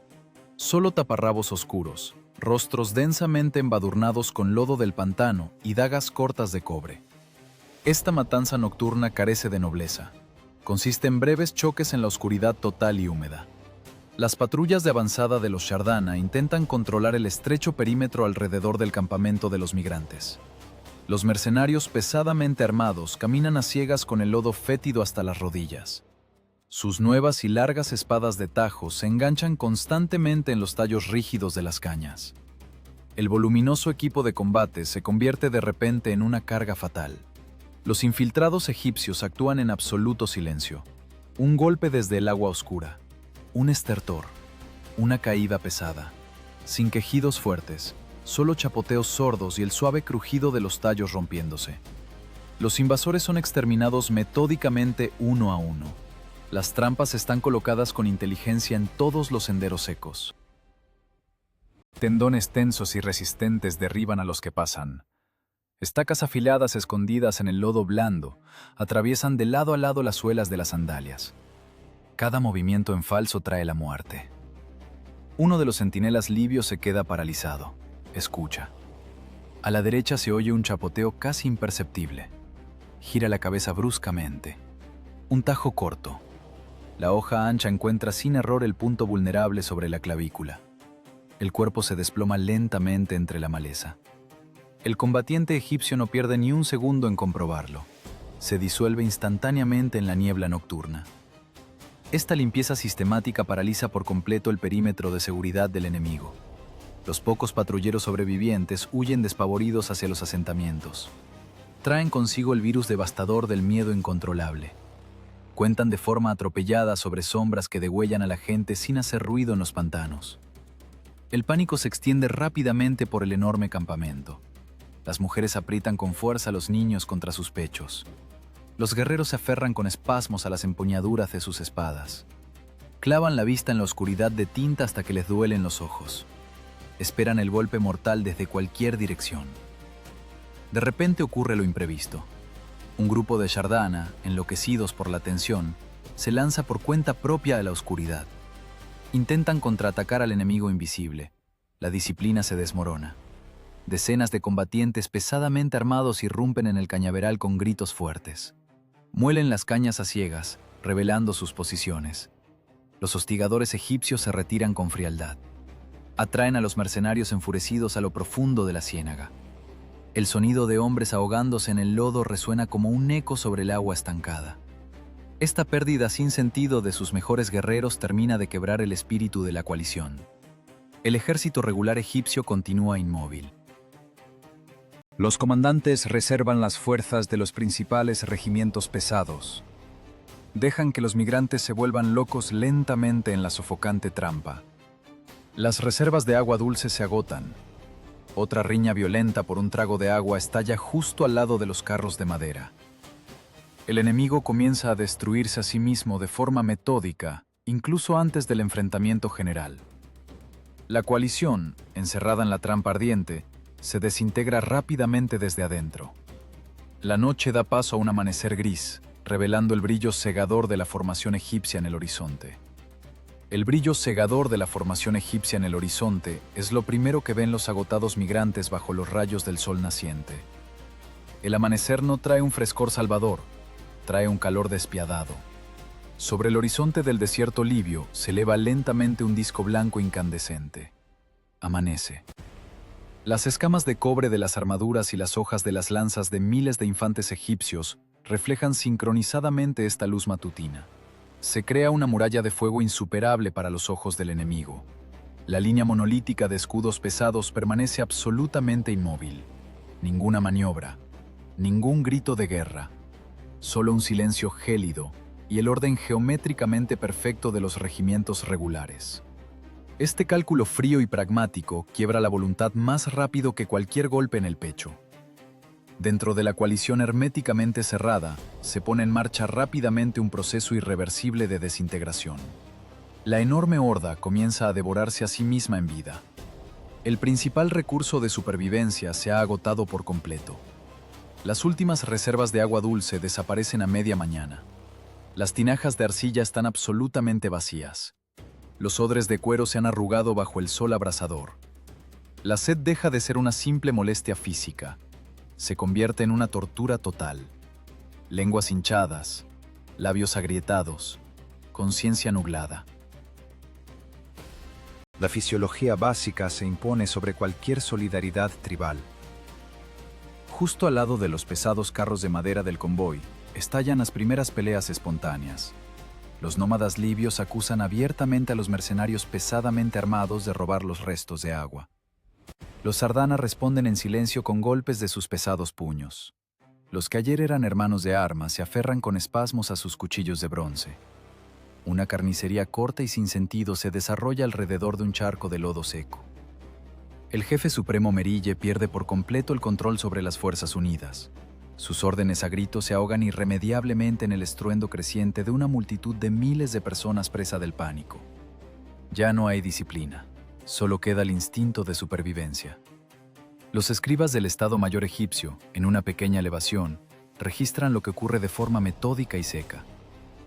Solo taparrabos oscuros, rostros densamente embadurnados con lodo del pantano y dagas cortas de cobre. Esta matanza nocturna carece de nobleza. Consiste en breves choques en la oscuridad total y húmeda. Las patrullas de avanzada de los Shardana intentan controlar el estrecho perímetro alrededor del campamento de los migrantes. Los mercenarios pesadamente armados caminan a ciegas con el lodo fétido hasta las rodillas. Sus nuevas y largas espadas de tajo se enganchan constantemente en los tallos rígidos de las cañas. El voluminoso equipo de combate se convierte de repente en una carga fatal. Los infiltrados egipcios actúan en absoluto silencio. Un golpe desde el agua oscura. Un estertor, una caída pesada, sin quejidos fuertes, solo chapoteos sordos y el suave crujido de los tallos rompiéndose. Los invasores son exterminados metódicamente uno a uno. Las trampas están colocadas con inteligencia en todos los senderos secos. Tendones tensos y resistentes derriban a los que pasan. Estacas afiladas escondidas en el lodo blando atraviesan de lado a lado las suelas de las sandalias. Cada movimiento en falso trae la muerte. Uno de los centinelas libios se queda paralizado. Escucha. A la derecha se oye un chapoteo casi imperceptible. Gira la cabeza bruscamente. Un tajo corto. La hoja ancha encuentra sin error el punto vulnerable sobre la clavícula. El cuerpo se desploma lentamente entre la maleza. El combatiente egipcio no pierde ni un segundo en comprobarlo. Se disuelve instantáneamente en la niebla nocturna. Esta limpieza sistemática paraliza por completo el perímetro de seguridad del enemigo. Los pocos patrulleros sobrevivientes huyen despavoridos hacia los asentamientos. Traen consigo el virus devastador del miedo incontrolable. Cuentan de forma atropellada sobre sombras que degüellan a la gente sin hacer ruido en los pantanos. El pánico se extiende rápidamente por el enorme campamento. Las mujeres aprietan con fuerza a los niños contra sus pechos. Los guerreros se aferran con espasmos a las empuñaduras de sus espadas. Clavan la vista en la oscuridad de tinta hasta que les duelen los ojos. Esperan el golpe mortal desde cualquier dirección. De repente ocurre lo imprevisto. Un grupo de Shardana, enloquecidos por la tensión, se lanza por cuenta propia a la oscuridad. Intentan contraatacar al enemigo invisible. La disciplina se desmorona. Decenas de combatientes pesadamente armados irrumpen en el cañaveral con gritos fuertes. Muelen las cañas a ciegas, revelando sus posiciones. Los hostigadores egipcios se retiran con frialdad. Atraen a los mercenarios enfurecidos a lo profundo de la ciénaga. El sonido de hombres ahogándose en el lodo resuena como un eco sobre el agua estancada. Esta pérdida sin sentido de sus mejores guerreros termina de quebrar el espíritu de la coalición. El ejército regular egipcio continúa inmóvil. Los comandantes reservan las fuerzas de los principales regimientos pesados. Dejan que los migrantes se vuelvan locos lentamente en la sofocante trampa. Las reservas de agua dulce se agotan. Otra riña violenta por un trago de agua estalla justo al lado de los carros de madera. El enemigo comienza a destruirse a sí mismo de forma metódica, incluso antes del enfrentamiento general. La coalición, encerrada en la trampa ardiente, se desintegra rápidamente desde adentro. La noche da paso a un amanecer gris, revelando el brillo cegador de la formación egipcia en el horizonte. El brillo cegador de la formación egipcia en el horizonte es lo primero que ven los agotados migrantes bajo los rayos del sol naciente. El amanecer no trae un frescor salvador, trae un calor despiadado. Sobre el horizonte del desierto libio se eleva lentamente un disco blanco incandescente. Amanece. Las escamas de cobre de las armaduras y las hojas de las lanzas de miles de infantes egipcios reflejan sincronizadamente esta luz matutina. Se crea una muralla de fuego insuperable para los ojos del enemigo. La línea monolítica de escudos pesados permanece absolutamente inmóvil. Ninguna maniobra, ningún grito de guerra, solo un silencio gélido y el orden geométricamente perfecto de los regimientos regulares. Este cálculo frío y pragmático quiebra la voluntad más rápido que cualquier golpe en el pecho. Dentro de la coalición herméticamente cerrada, se pone en marcha rápidamente un proceso irreversible de desintegración. La enorme horda comienza a devorarse a sí misma en vida. El principal recurso de supervivencia se ha agotado por completo. Las últimas reservas de agua dulce desaparecen a media mañana. Las tinajas de arcilla están absolutamente vacías. Los odres de cuero se han arrugado bajo el sol abrasador. La sed deja de ser una simple molestia física. Se convierte en una tortura total. Lenguas hinchadas, labios agrietados, conciencia nublada. La fisiología básica se impone sobre cualquier solidaridad tribal. Justo al lado de los pesados carros de madera del convoy, estallan las primeras peleas espontáneas. Los nómadas libios acusan abiertamente a los mercenarios pesadamente armados de robar los restos de agua. Los Sardana responden en silencio con golpes de sus pesados puños. Los que ayer eran hermanos de armas se aferran con espasmos a sus cuchillos de bronce. Una carnicería corta y sin sentido se desarrolla alrededor de un charco de lodo seco. El jefe supremo Merille pierde por completo el control sobre las Fuerzas Unidas. Sus órdenes a gritos se ahogan irremediablemente en el estruendo creciente de una multitud de miles de personas presa del pánico. Ya no hay disciplina, solo queda el instinto de supervivencia. Los escribas del Estado Mayor egipcio, en una pequeña elevación, registran lo que ocurre de forma metódica y seca.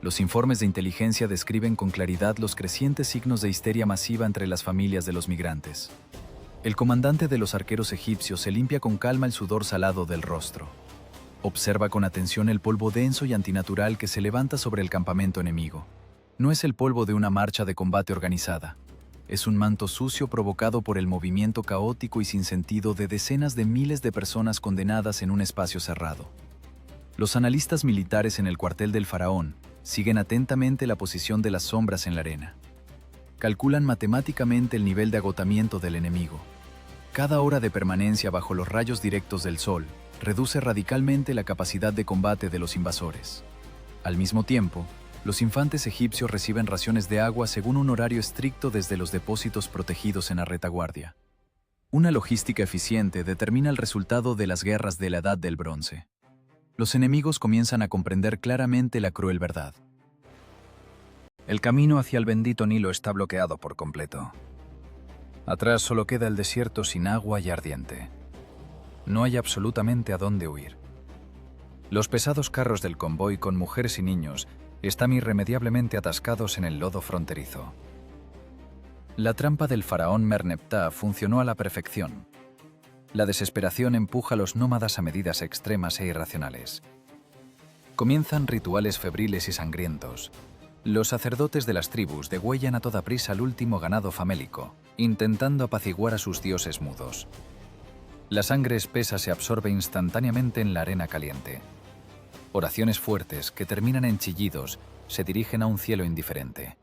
Los informes de inteligencia describen con claridad los crecientes signos de histeria masiva entre las familias de los migrantes. El comandante de los arqueros egipcios se limpia con calma el sudor salado del rostro. Observa con atención el polvo denso y antinatural que se levanta sobre el campamento enemigo. No es el polvo de una marcha de combate organizada. Es un manto sucio provocado por el movimiento caótico y sin sentido de decenas de miles de personas condenadas en un espacio cerrado. Los analistas militares en el cuartel del faraón siguen atentamente la posición de las sombras en la arena. Calculan matemáticamente el nivel de agotamiento del enemigo. Cada hora de permanencia bajo los rayos directos del sol reduce radicalmente la capacidad de combate de los invasores. Al mismo tiempo, los infantes egipcios reciben raciones de agua según un horario estricto desde los depósitos protegidos en la retaguardia. Una logística eficiente determina el resultado de las guerras de la Edad del Bronce. Los enemigos comienzan a comprender claramente la cruel verdad. El camino hacia el bendito Nilo está bloqueado por completo. Atrás solo queda el desierto sin agua y ardiente. No hay absolutamente a dónde huir. Los pesados carros del convoy con mujeres y niños están irremediablemente atascados en el lodo fronterizo. La trampa del faraón Merneptah funcionó a la perfección. La desesperación empuja a los nómadas a medidas extremas e irracionales. Comienzan rituales febriles y sangrientos. Los sacerdotes de las tribus degüellan a toda prisa al último ganado famélico, intentando apaciguar a sus dioses mudos. La sangre espesa se absorbe instantáneamente en la arena caliente. Oraciones fuertes, que terminan en chillidos, se dirigen a un cielo indiferente.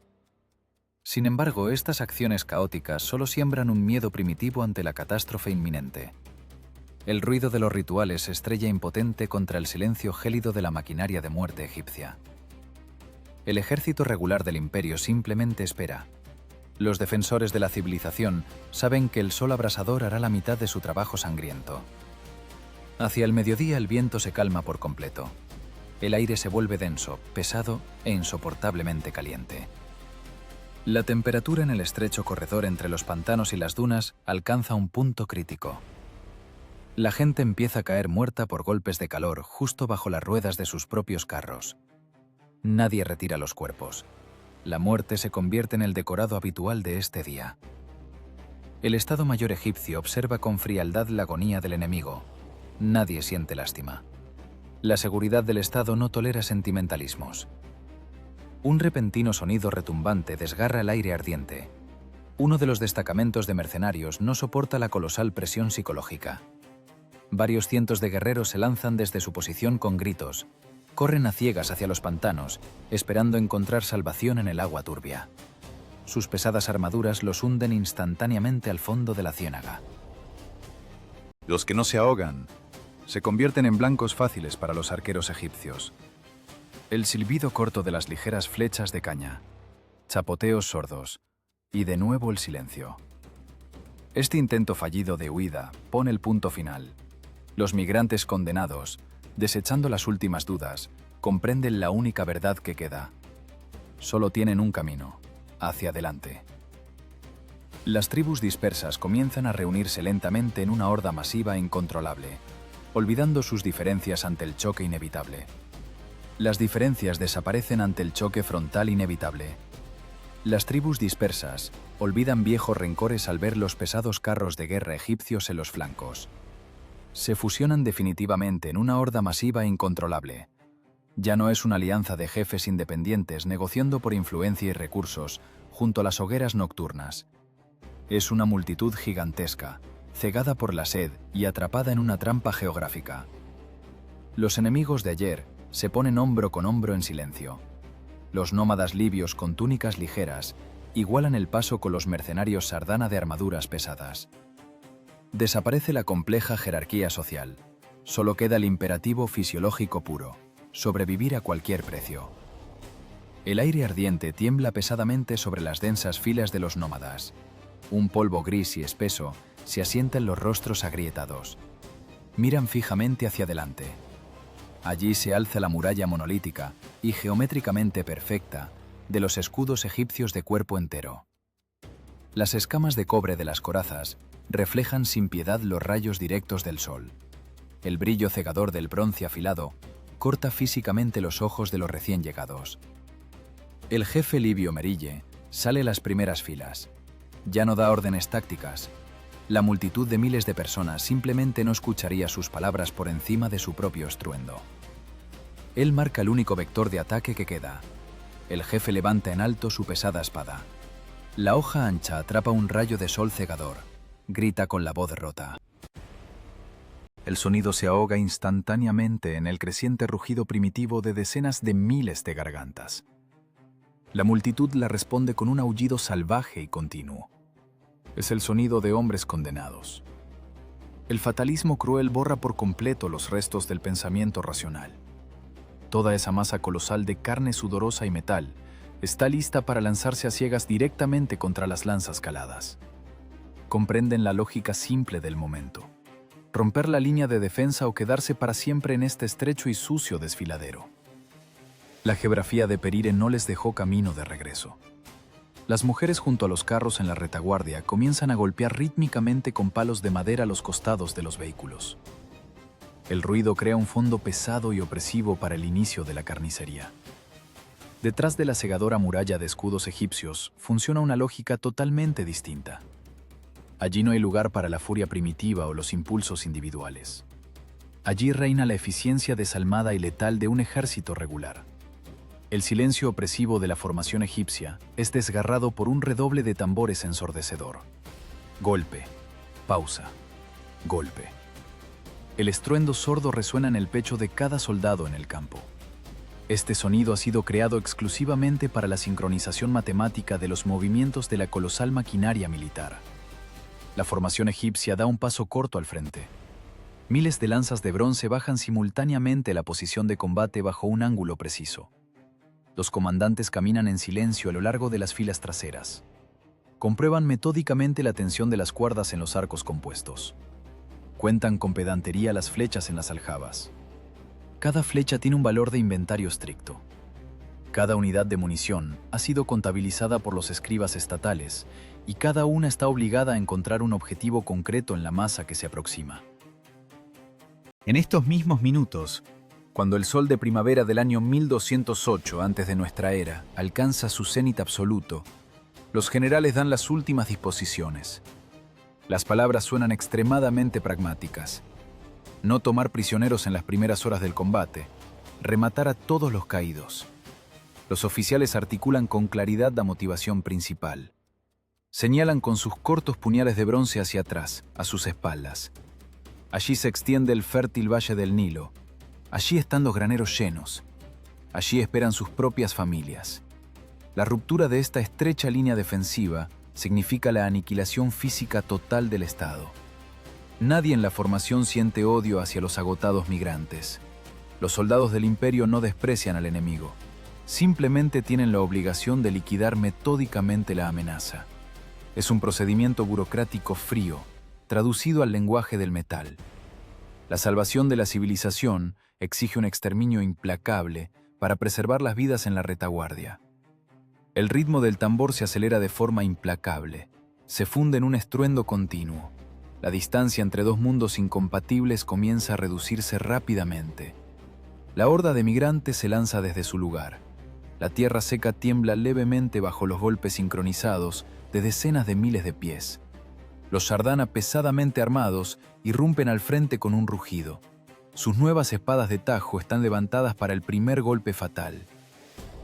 Sin embargo, estas acciones caóticas solo siembran un miedo primitivo ante la catástrofe inminente. El ruido de los rituales se estrella impotente contra el silencio gélido de la maquinaria de muerte egipcia. El ejército regular del imperio simplemente espera. Los defensores de la civilización saben que el sol abrasador hará la mitad de su trabajo sangriento. Hacia el mediodía el viento se calma por completo. El aire se vuelve denso, pesado e insoportablemente caliente. La temperatura en el estrecho corredor entre los pantanos y las dunas alcanza un punto crítico. La gente empieza a caer muerta por golpes de calor justo bajo las ruedas de sus propios carros. Nadie retira los cuerpos. La muerte se convierte en el decorado habitual de este día. El Estado Mayor egipcio observa con frialdad la agonía del enemigo. Nadie siente lástima. La seguridad del Estado no tolera sentimentalismos. Un repentino sonido retumbante desgarra el aire ardiente. Uno de los destacamentos de mercenarios no soporta la colosal presión psicológica. Varios cientos de guerreros se lanzan desde su posición con gritos. Corren a ciegas hacia los pantanos, esperando encontrar salvación en el agua turbia. Sus pesadas armaduras los hunden instantáneamente al fondo de la ciénaga. Los que no se ahogan se convierten en blancos fáciles para los arqueros egipcios. El silbido corto de las ligeras flechas de caña, chapoteos sordos y de nuevo el silencio. Este intento fallido de huida pone el punto final. Los migrantes condenados, desechando las últimas dudas, comprenden la única verdad que queda. Solo tienen un camino, hacia adelante. Las tribus dispersas comienzan a reunirse lentamente en una horda masiva e incontrolable, olvidando sus diferencias ante el choque inevitable. Las diferencias desaparecen ante el choque frontal inevitable. Las tribus dispersas olvidan viejos rencores al ver los pesados carros de guerra egipcios en los flancos. Se fusionan definitivamente en una horda masiva e incontrolable. Ya no es una alianza de jefes independientes negociando por influencia y recursos junto a las hogueras nocturnas. Es una multitud gigantesca, cegada por la sed y atrapada en una trampa geográfica. Los enemigos de ayer se ponen hombro con hombro en silencio. Los nómadas libios con túnicas ligeras igualan el paso con los mercenarios sardana de armaduras pesadas. Desaparece la compleja jerarquía social. Solo queda el imperativo fisiológico puro: sobrevivir a cualquier precio. El aire ardiente tiembla pesadamente sobre las densas filas de los nómadas. Un polvo gris y espeso se asienta en los rostros agrietados. Miran fijamente hacia adelante. Allí se alza la muralla monolítica y geométricamente perfecta de los escudos egipcios de cuerpo entero. Las escamas de cobre de las corazas reflejan sin piedad los rayos directos del sol. El brillo cegador del bronce afilado corta físicamente los ojos de los recién llegados. El jefe libio Merille sale a las primeras filas. Ya no da órdenes tácticas. La multitud de miles de personas simplemente no escucharía sus palabras por encima de su propio estruendo. Él marca el único vector de ataque que queda. El jefe levanta en alto su pesada espada. La hoja ancha atrapa un rayo de sol cegador. Grita con la voz rota. El sonido se ahoga instantáneamente en el creciente rugido primitivo de decenas de miles de gargantas. La multitud la responde con un aullido salvaje y continuo. Es el sonido de hombres condenados. El fatalismo cruel borra por completo los restos del pensamiento racional. Toda esa masa colosal de carne sudorosa y metal está lista para lanzarse a ciegas directamente contra las lanzas caladas. Comprenden la lógica simple del momento: romper la línea de defensa o quedarse para siempre en este estrecho y sucio desfiladero. La geografía de Perire no les dejó camino de regreso. Las mujeres junto a los carros en la retaguardia comienzan a golpear rítmicamente con palos de madera a los costados de los vehículos. El ruido crea un fondo pesado y opresivo para el inicio de la carnicería. Detrás de la cegadora muralla de escudos egipcios funciona una lógica totalmente distinta. Allí no hay lugar para la furia primitiva o los impulsos individuales. Allí reina la eficiencia desalmada y letal de un ejército regular. El silencio opresivo de la formación egipcia es desgarrado por un redoble de tambores ensordecedor. Golpe, pausa, golpe. El estruendo sordo resuena en el pecho de cada soldado en el campo. Este sonido ha sido creado exclusivamente para la sincronización matemática de los movimientos de la colosal maquinaria militar. La formación egipcia da un paso corto al frente. Miles de lanzas de bronce bajan simultáneamente la posición de combate bajo un ángulo preciso. Los comandantes caminan en silencio a lo largo de las filas traseras. Comprueban metódicamente la tensión de las cuerdas en los arcos compuestos. Cuentan con pedantería las flechas en las aljabas. Cada flecha tiene un valor de inventario estricto. Cada unidad de munición ha sido contabilizada por los escribas estatales y cada una está obligada a encontrar un objetivo concreto en la masa que se aproxima. En estos mismos minutos, cuando el sol de primavera del año 1208 antes de nuestra era alcanza su cenit absoluto, los generales dan las últimas disposiciones. Las palabras suenan extremadamente pragmáticas. No tomar prisioneros en las primeras horas del combate, rematar a todos los caídos. Los oficiales articulan con claridad la motivación principal. Señalan con sus cortos puñales de bronce hacia atrás, a sus espaldas. Allí se extiende el fértil valle del Nilo. Allí están los graneros llenos. Allí esperan sus propias familias. La ruptura de esta estrecha línea defensiva significa la aniquilación física total del Estado. Nadie en la formación siente odio hacia los agotados migrantes. Los soldados del imperio no desprecian al enemigo. Simplemente tienen la obligación de liquidar metódicamente la amenaza. Es un procedimiento burocrático frío, traducido al lenguaje del metal. La salvación de la civilización exige un exterminio implacable para preservar las vidas en la retaguardia. El ritmo del tambor se acelera de forma implacable. Se funde en un estruendo continuo. La distancia entre dos mundos incompatibles comienza a reducirse rápidamente. La horda de migrantes se lanza desde su lugar. La tierra seca tiembla levemente bajo los golpes sincronizados de decenas de miles de pies. Los Shardana, pesadamente armados, irrumpen al frente con un rugido. Sus nuevas espadas de tajo están levantadas para el primer golpe fatal.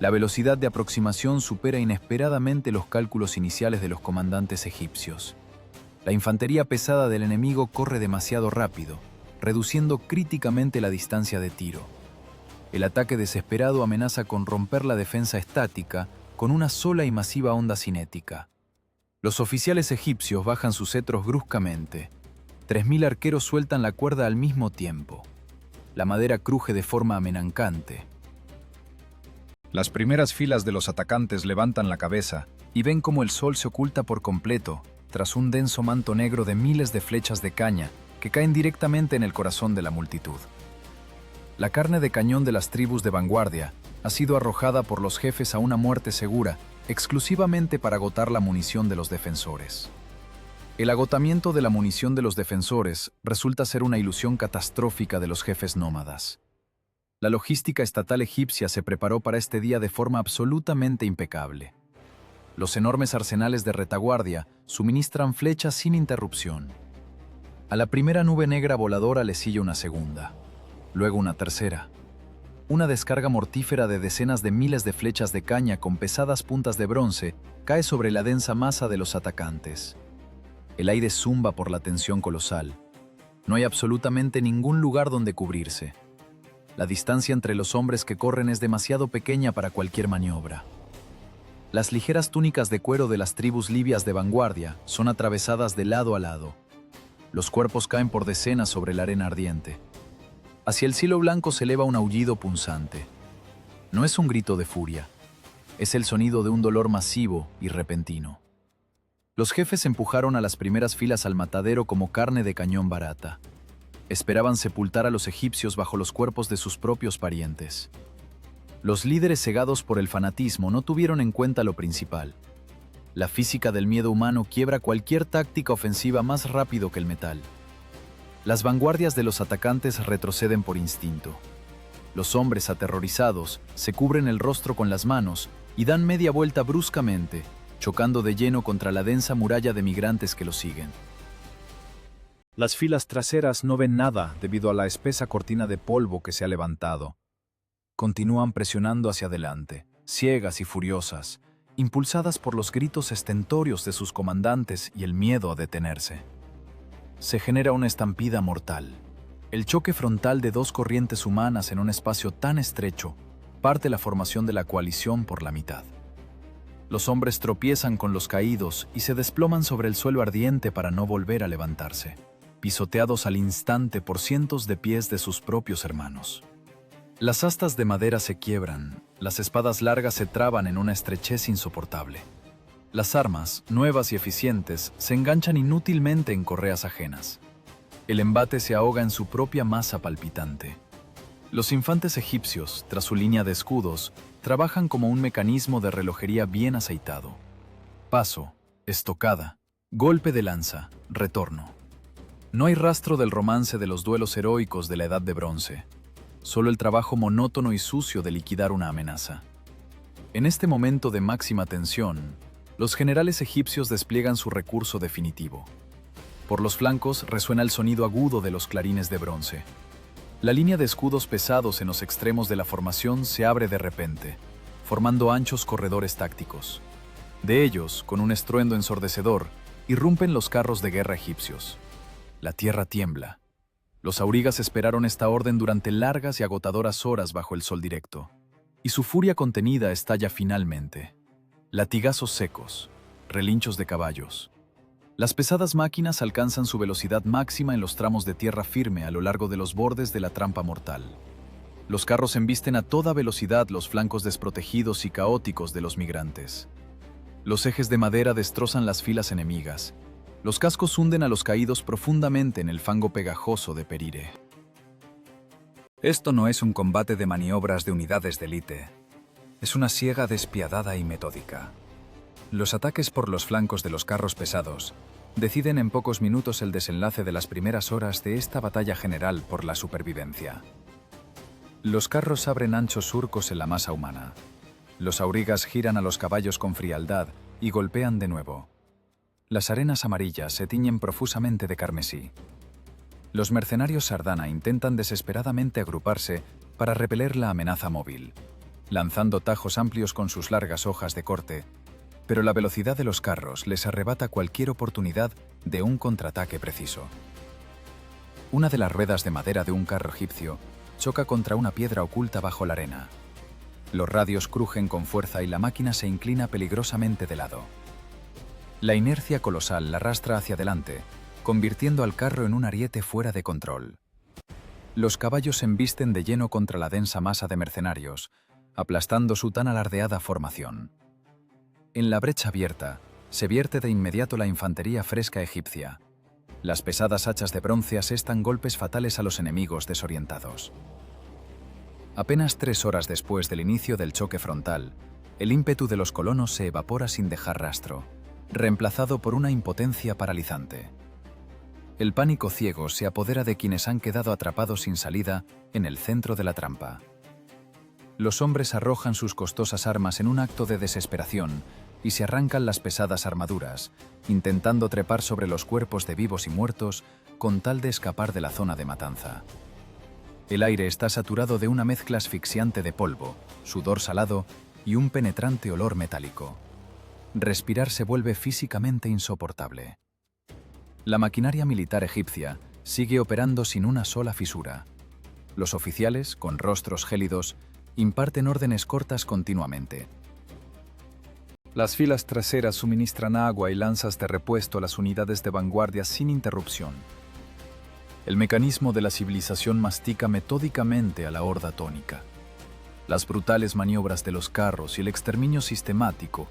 La velocidad de aproximación supera inesperadamente los cálculos iniciales de los comandantes egipcios. La infantería pesada del enemigo corre demasiado rápido, reduciendo críticamente la distancia de tiro. El ataque desesperado amenaza con romper la defensa estática con una sola y masiva onda cinética. Los oficiales egipcios bajan sus cetros bruscamente. 3000 arqueros sueltan la cuerda al mismo tiempo. La madera cruje de forma amenancante. Las primeras filas de los atacantes levantan la cabeza y ven cómo el sol se oculta por completo tras un denso manto negro de miles de flechas de caña que caen directamente en el corazón de la multitud. La carne de cañón de las tribus de vanguardia ha sido arrojada por los jefes a una muerte segura, exclusivamente para agotar la munición de los defensores. El agotamiento de la munición de los defensores resulta ser una ilusión catastrófica de los jefes nómadas. La logística estatal egipcia se preparó para este día de forma absolutamente impecable. Los enormes arsenales de retaguardia suministran flechas sin interrupción. A la primera nube negra voladora le sigue una segunda, luego una tercera. Una descarga mortífera de decenas de miles de flechas de caña con pesadas puntas de bronce cae sobre la densa masa de los atacantes. El aire zumba por la tensión colosal. No hay absolutamente ningún lugar donde cubrirse. La distancia entre los hombres que corren es demasiado pequeña para cualquier maniobra. Las ligeras túnicas de cuero de las tribus libias de vanguardia son atravesadas de lado a lado. Los cuerpos caen por decenas sobre la arena ardiente. Hacia el cielo blanco se eleva un aullido punzante. No es un grito de furia. Es el sonido de un dolor masivo y repentino. Los jefes empujaron a las primeras filas al matadero como carne de cañón barata. Esperaban sepultar a los egipcios bajo los cuerpos de sus propios parientes. Los líderes cegados por el fanatismo no tuvieron en cuenta lo principal. La física del miedo humano quiebra cualquier táctica ofensiva más rápido que el metal. Las vanguardias de los atacantes retroceden por instinto. Los hombres aterrorizados se cubren el rostro con las manos y dan media vuelta bruscamente, chocando de lleno contra la densa muralla de migrantes que los siguen. Las filas traseras no ven nada debido a la espesa cortina de polvo que se ha levantado. Continúan presionando hacia adelante, ciegas y furiosas, impulsadas por los gritos estentóreos de sus comandantes y el miedo a detenerse. Se genera una estampida mortal. El choque frontal de dos corrientes humanas en un espacio tan estrecho parte la formación de la coalición por la mitad. Los hombres tropiezan con los caídos y se desploman sobre el suelo ardiente para no volver a levantarse, pisoteados al instante por cientos de pies de sus propios hermanos. Las astas de madera se quiebran, las espadas largas se traban en una estrechez insoportable. Las armas, nuevas y eficientes, se enganchan inútilmente en correas ajenas. El embate se ahoga en su propia masa palpitante. Los infantes egipcios, tras su línea de escudos, trabajan como un mecanismo de relojería bien aceitado. Paso, estocada, golpe de lanza, retorno. No hay rastro del romance de los duelos heroicos de la Edad de Bronce, solo el trabajo monótono y sucio de liquidar una amenaza. En este momento de máxima tensión, los generales egipcios despliegan su recurso definitivo. Por los flancos resuena el sonido agudo de los clarines de bronce. La línea de escudos pesados en los extremos de la formación se abre de repente, formando anchos corredores tácticos. De ellos, con un estruendo ensordecedor, irrumpen los carros de guerra egipcios. La tierra tiembla. Los aurigas esperaron esta orden durante largas y agotadoras horas bajo el sol directo, y su furia contenida estalla finalmente. Latigazos secos, relinchos de caballos. Las pesadas máquinas alcanzan su velocidad máxima en los tramos de tierra firme a lo largo de los bordes de la trampa mortal. Los carros embisten a toda velocidad los flancos desprotegidos y caóticos de los migrantes. Los ejes de madera destrozan las filas enemigas. Los cascos hunden a los caídos profundamente en el fango pegajoso de Perire. Esto no es un combate de maniobras de unidades de élite. Es una siega despiadada y metódica. Los ataques por los flancos de los carros pesados deciden en pocos minutos el desenlace de las primeras horas de esta batalla general por la supervivencia. Los carros abren anchos surcos en la masa humana. Los aurigas giran a los caballos con frialdad y golpean de nuevo. Las arenas amarillas se tiñen profusamente de carmesí. Los mercenarios Sardana intentan desesperadamente agruparse para repeler la amenaza móvil, lanzando tajos amplios con sus largas hojas de corte, pero la velocidad de los carros les arrebata cualquier oportunidad de un contraataque preciso. Una de las ruedas de madera de un carro egipcio choca contra una piedra oculta bajo la arena. Los radios crujen con fuerza y la máquina se inclina peligrosamente de lado. La inercia colosal la arrastra hacia adelante, convirtiendo al carro en un ariete fuera de control. Los caballos se embisten de lleno contra la densa masa de mercenarios, aplastando su tan alardeada formación. En la brecha abierta, se vierte de inmediato la infantería fresca egipcia. Las pesadas hachas de bronce asestan golpes fatales a los enemigos desorientados. Apenas 3 horas después del inicio del choque frontal, el ímpetu de los colonos se evapora sin dejar rastro, reemplazado por una impotencia paralizante. El pánico ciego se apodera de quienes han quedado atrapados sin salida en el centro de la trampa. Los hombres arrojan sus costosas armas en un acto de desesperación y se arrancan las pesadas armaduras, intentando trepar sobre los cuerpos de vivos y muertos con tal de escapar de la zona de matanza. El aire está saturado de una mezcla asfixiante de polvo, sudor salado y un penetrante olor metálico. Respirar se vuelve físicamente insoportable. La maquinaria militar egipcia sigue operando sin una sola fisura. Los oficiales, con rostros gélidos, imparten órdenes cortas continuamente. Las filas traseras suministran agua y lanzas de repuesto a las unidades de vanguardia sin interrupción. El mecanismo de la civilización mastica metódicamente a la horda tónica. Las brutales maniobras de los carros y el exterminio sistemático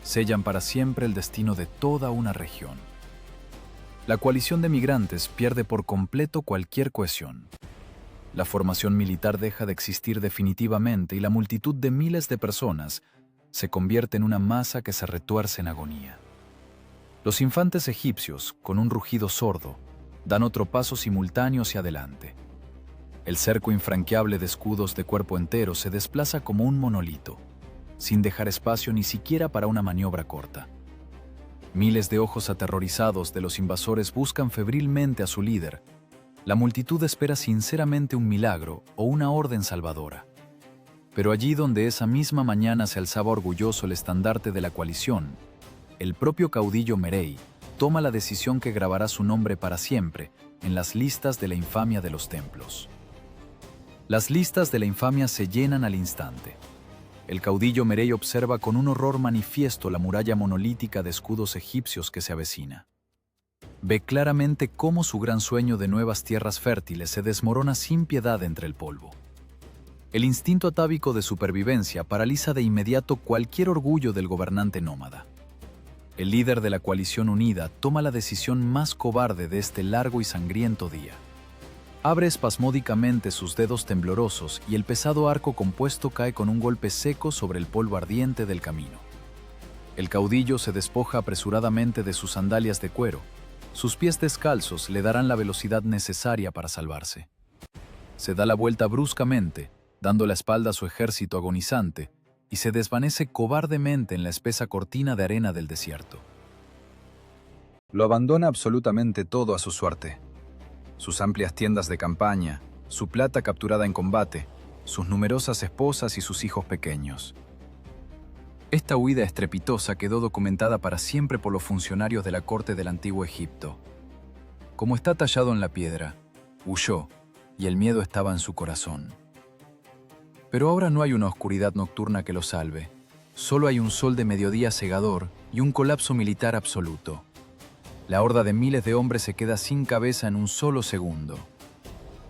sellan para siempre el destino de toda una región. La coalición de migrantes pierde por completo cualquier cohesión. La formación militar deja de existir definitivamente y la multitud de miles de personas se convierte en una masa que se retuerce en agonía. Los infantes egipcios, con un rugido sordo, dan otro paso simultáneo hacia adelante. El cerco infranqueable de escudos de cuerpo entero se desplaza como un monolito, sin dejar espacio ni siquiera para una maniobra corta. Miles de ojos aterrorizados de los invasores buscan febrilmente a su líder. La multitud espera sinceramente un milagro o una orden salvadora. Pero allí donde esa misma mañana se alzaba orgulloso el estandarte de la coalición, el propio caudillo Merei toma la decisión que grabará su nombre para siempre en las listas de la infamia de los templos. Las listas de la infamia se llenan al instante. El caudillo Merei observa con un horror manifiesto la muralla monolítica de escudos egipcios que se avecina. Ve claramente cómo su gran sueño de nuevas tierras fértiles se desmorona sin piedad entre el polvo. El instinto atávico de supervivencia paraliza de inmediato cualquier orgullo del gobernante nómada. El líder de la coalición unida toma la decisión más cobarde de este largo y sangriento día. Abre espasmódicamente sus dedos temblorosos y el pesado arco compuesto cae con un golpe seco sobre el polvo ardiente del camino. El caudillo se despoja apresuradamente de sus sandalias de cuero. Sus pies descalzos le darán la velocidad necesaria para salvarse. Se da la vuelta bruscamente, dando la espalda a su ejército agonizante, y se desvanece cobardemente en la espesa cortina de arena del desierto. Lo abandona absolutamente todo a su suerte. Sus amplias tiendas de campaña, su plata capturada en combate, sus numerosas esposas y sus hijos pequeños. Esta huida estrepitosa quedó documentada para siempre por los funcionarios de la corte del antiguo Egipto. Como está tallado en la piedra, huyó, y el miedo estaba en su corazón. Pero ahora no hay una oscuridad nocturna que lo salve, Solo hay un sol de mediodía cegador y un colapso militar absoluto. La horda de miles de hombres se queda sin cabeza en un solo segundo.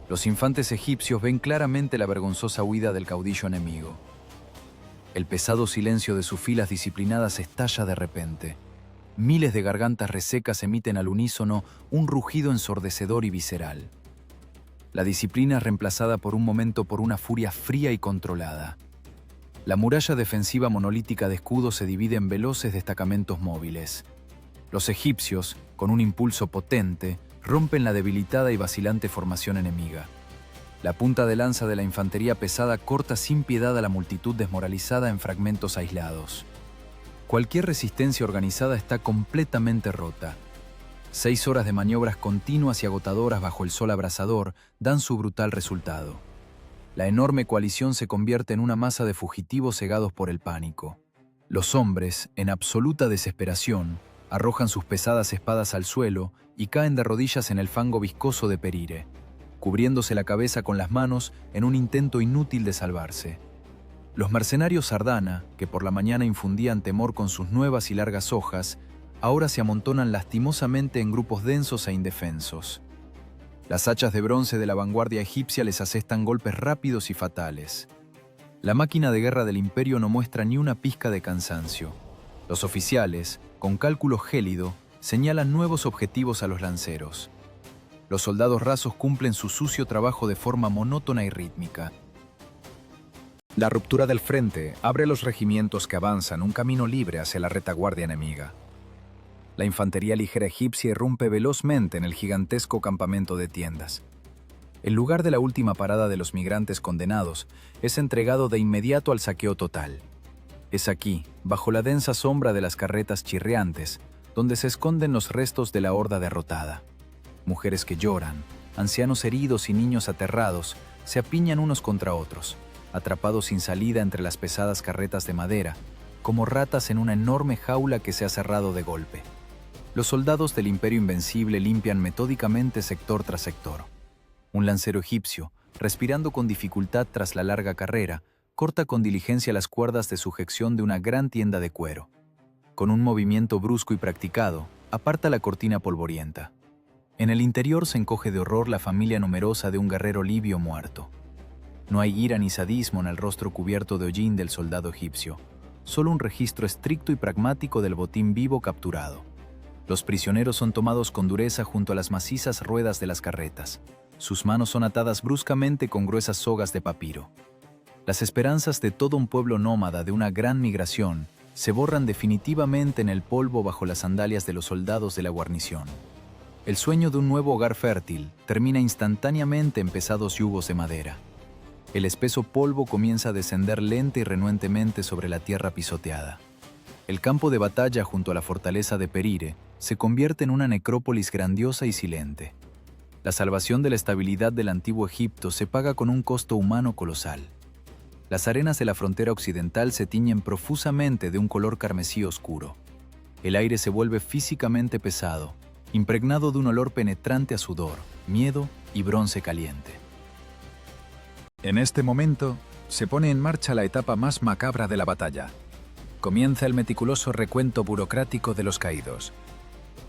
Los infantes egipcios ven claramente la vergonzosa huida del caudillo enemigo. El pesado silencio de sus filas disciplinadas estalla de repente. Miles de gargantas resecas emiten al unísono un rugido ensordecedor y visceral. La disciplina es reemplazada por un momento por una furia fría y controlada. La muralla defensiva monolítica de escudos se divide en veloces destacamentos móviles. Los egipcios, con un impulso potente, rompen la debilitada y vacilante formación enemiga. La punta de lanza de la infantería pesada corta sin piedad a la multitud desmoralizada en fragmentos aislados. Cualquier resistencia organizada está completamente rota. 6 horas de maniobras continuas y agotadoras bajo el sol abrasador dan su brutal resultado. La enorme coalición se convierte en una masa de fugitivos cegados por el pánico. Los hombres, en absoluta desesperación, arrojan sus pesadas espadas al suelo y caen de rodillas en el fango viscoso de Perire, cubriéndose la cabeza con las manos en un intento inútil de salvarse. Los mercenarios Sardana, que por la mañana infundían temor con sus nuevas y largas hojas, ahora se amontonan lastimosamente en grupos densos e indefensos. Las hachas de bronce de la vanguardia egipcia les asestan golpes rápidos y fatales. La máquina de guerra del imperio no muestra ni una pizca de cansancio. Los oficiales, con cálculo gélido, señalan nuevos objetivos a los lanceros. Los soldados rasos cumplen su sucio trabajo de forma monótona y rítmica. La ruptura del frente abre a los regimientos que avanzan un camino libre hacia la retaguardia enemiga. La infantería ligera egipcia irrumpe velozmente en el gigantesco campamento de tiendas. El lugar de la última parada de los migrantes condenados es entregado de inmediato al saqueo total. Es aquí, bajo la densa sombra de las carretas chirriantes, donde se esconden los restos de la horda derrotada. Mujeres que lloran, ancianos heridos y niños aterrados se apiñan unos contra otros, atrapados sin salida entre las pesadas carretas de madera, como ratas en una enorme jaula que se ha cerrado de golpe. Los soldados del Imperio Invencible limpian metódicamente sector tras sector. Un lancero egipcio, respirando con dificultad tras la larga carrera, corta con diligencia las cuerdas de sujeción de una gran tienda de cuero. Con un movimiento brusco y practicado, aparta la cortina polvorienta. En el interior se encoge de horror la familia numerosa de un guerrero libio muerto. No hay ira ni sadismo en el rostro cubierto de hollín del soldado egipcio, solo un registro estricto y pragmático del botín vivo capturado. Los prisioneros son tomados con dureza junto a las macizas ruedas de las carretas. Sus manos son atadas bruscamente con gruesas sogas de papiro. Las esperanzas de todo un pueblo nómada de una gran migración se borran definitivamente en el polvo bajo las sandalias de los soldados de la guarnición. El sueño de un nuevo hogar fértil termina instantáneamente en pesados yugos de madera. El espeso polvo comienza a descender lenta y renuentemente sobre la tierra pisoteada. El campo de batalla junto a la fortaleza de Perire se convierte en una necrópolis grandiosa y silente. La salvación de la estabilidad del antiguo Egipto se paga con un costo humano colosal. Las arenas de la frontera occidental se tiñen profusamente de un color carmesí oscuro. El aire se vuelve físicamente pesado, impregnado de un olor penetrante a sudor, miedo y bronce caliente. En este momento, se pone en marcha la etapa más macabra de la batalla. Comienza el meticuloso recuento burocrático de los caídos.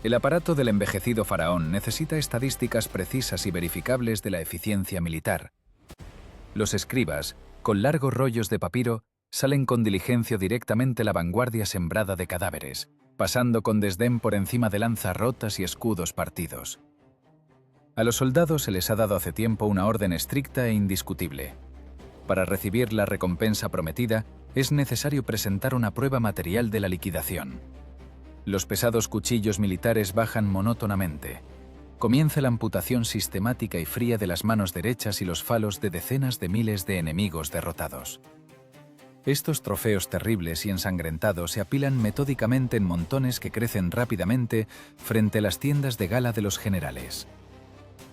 El aparato del envejecido faraón necesita estadísticas precisas y verificables de la eficiencia militar. Los escribas, con largos rollos de papiro, salen con diligencia directamente la vanguardia sembrada de cadáveres, pasando con desdén por encima de lanzas rotas y escudos partidos. A los soldados se les ha dado hace tiempo una orden estricta e indiscutible. Para recibir la recompensa prometida, es necesario presentar una prueba material de la liquidación. Los pesados cuchillos militares bajan monótonamente. Comienza la amputación sistemática y fría de las manos derechas y los falos de decenas de miles de enemigos derrotados. Estos trofeos terribles y ensangrentados se apilan metódicamente en montones que crecen rápidamente frente a las tiendas de gala de los generales.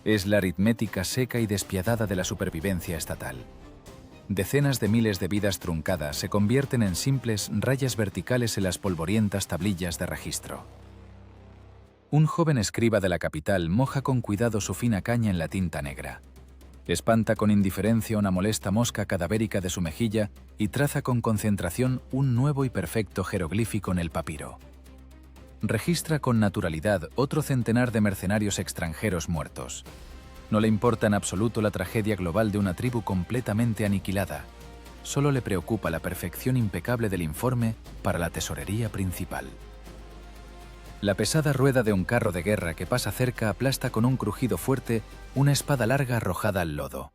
Es la aritmética seca y despiadada de la supervivencia estatal. Decenas de miles de vidas truncadas se convierten en simples rayas verticales en las polvorientas tablillas de registro. Un joven escriba de la capital moja con cuidado su fina caña en la tinta negra. Espanta con indiferencia una molesta mosca cadavérica de su mejilla y traza con concentración un nuevo y perfecto jeroglífico en el papiro. Registra con naturalidad otro centenar de mercenarios extranjeros muertos. No le importa en absoluto la tragedia global de una tribu completamente aniquilada. Solo le preocupa la perfección impecable del informe para la tesorería principal. La pesada rueda de un carro de guerra que pasa cerca aplasta con un crujido fuerte una espada larga arrojada al lodo.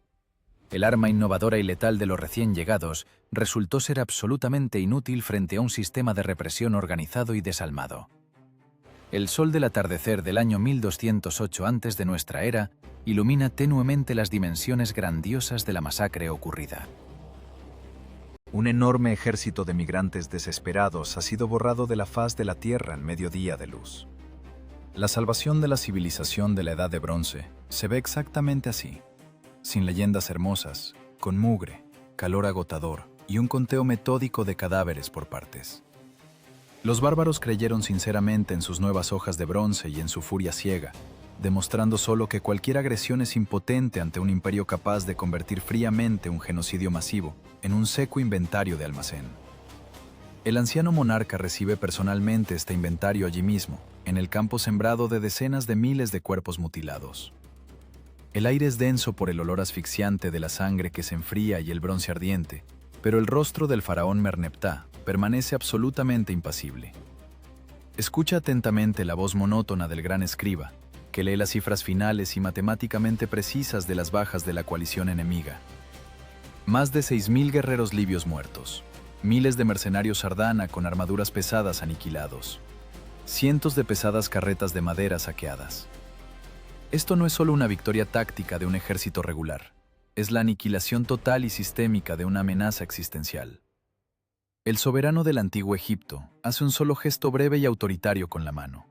El arma innovadora y letal de los recién llegados resultó ser absolutamente inútil frente a un sistema de represión organizado y desalmado. El sol del atardecer del año 1208 antes de nuestra era ilumina tenuemente las dimensiones grandiosas de la masacre ocurrida. Un enorme ejército de migrantes desesperados ha sido borrado de la faz de la tierra en mediodía de luz. La salvación de la civilización de la Edad de Bronce se ve exactamente así, sin leyendas hermosas, con mugre, calor agotador y un conteo metódico de cadáveres por partes. Los bárbaros creyeron sinceramente en sus nuevas hojas de bronce y en su furia ciega, demostrando solo que cualquier agresión es impotente ante un imperio capaz de convertir fríamente un genocidio masivo en un seco inventario de almacén. El anciano monarca recibe personalmente este inventario allí mismo, en el campo sembrado de decenas de miles de cuerpos mutilados. El aire es denso por el olor asfixiante de la sangre que se enfría y el bronce ardiente, pero el rostro del faraón Merneptah permanece absolutamente impasible. Escucha atentamente la voz monótona del gran escriba, que lee las cifras finales y matemáticamente precisas de las bajas de la coalición enemiga. Más de 6.000 guerreros libios muertos, miles de mercenarios sardana con armaduras pesadas aniquilados, cientos de pesadas carretas de madera saqueadas. Esto no es solo una victoria táctica de un ejército regular, es la aniquilación total y sistémica de una amenaza existencial. El soberano del antiguo Egipto hace un solo gesto breve y autoritario con la mano.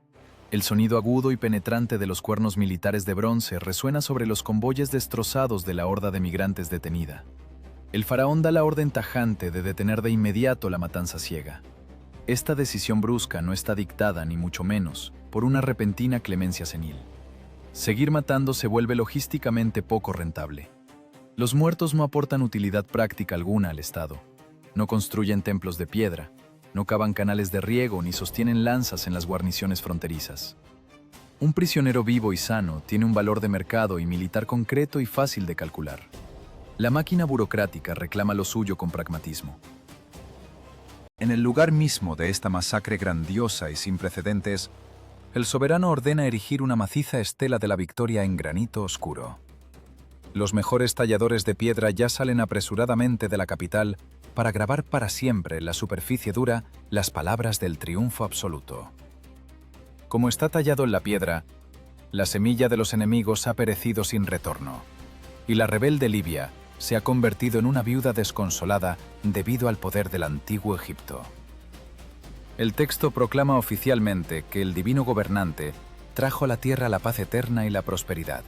El sonido agudo y penetrante de los cuernos militares de bronce resuena sobre los convoyes destrozados de la horda de migrantes detenida. El faraón da la orden tajante de detener de inmediato la matanza ciega. Esta decisión brusca no está dictada, ni mucho menos, por una repentina clemencia senil. Seguir matando se vuelve logísticamente poco rentable. Los muertos no aportan utilidad práctica alguna al Estado. No construyen templos de piedra, no cavan canales de riego ni sostienen lanzas en las guarniciones fronterizas. Un prisionero vivo y sano tiene un valor de mercado y militar concreto y fácil de calcular. La máquina burocrática reclama lo suyo con pragmatismo. En el lugar mismo de esta masacre grandiosa y sin precedentes, el soberano ordena erigir una maciza estela de la victoria en granito oscuro. Los mejores talladores de piedra ya salen apresuradamente de la capital para grabar para siempre en la superficie dura las palabras del triunfo absoluto. Como está tallado en la piedra, la semilla de los enemigos ha perecido sin retorno, y la rebelde Libia se ha convertido en una viuda desconsolada debido al poder del antiguo Egipto. El texto proclama oficialmente que el divino gobernante trajo a la tierra la paz eterna y la prosperidad.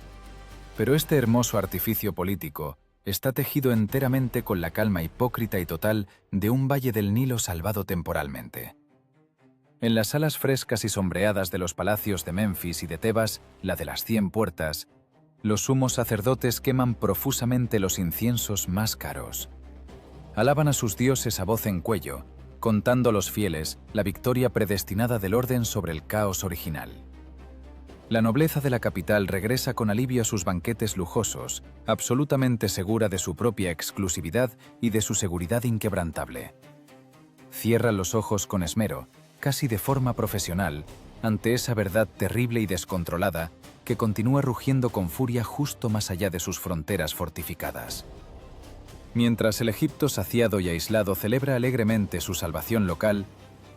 Pero este hermoso artificio político está tejido enteramente con la calma hipócrita y total de un valle del Nilo salvado temporalmente. En las salas frescas y sombreadas de los palacios de Menfis y de Tebas, la de las 100 puertas, los sumos sacerdotes queman profusamente los inciensos más caros. Alaban a sus dioses a voz en cuello, contando a los fieles la victoria predestinada del orden sobre el caos original. La nobleza de la capital regresa con alivio a sus banquetes lujosos, absolutamente segura de su propia exclusividad y de su seguridad inquebrantable. Cierra los ojos con esmero, casi de forma profesional, ante esa verdad terrible y descontrolada que continúa rugiendo con furia justo más allá de sus fronteras fortificadas. Mientras el Egipto saciado y aislado celebra alegremente su salvación local,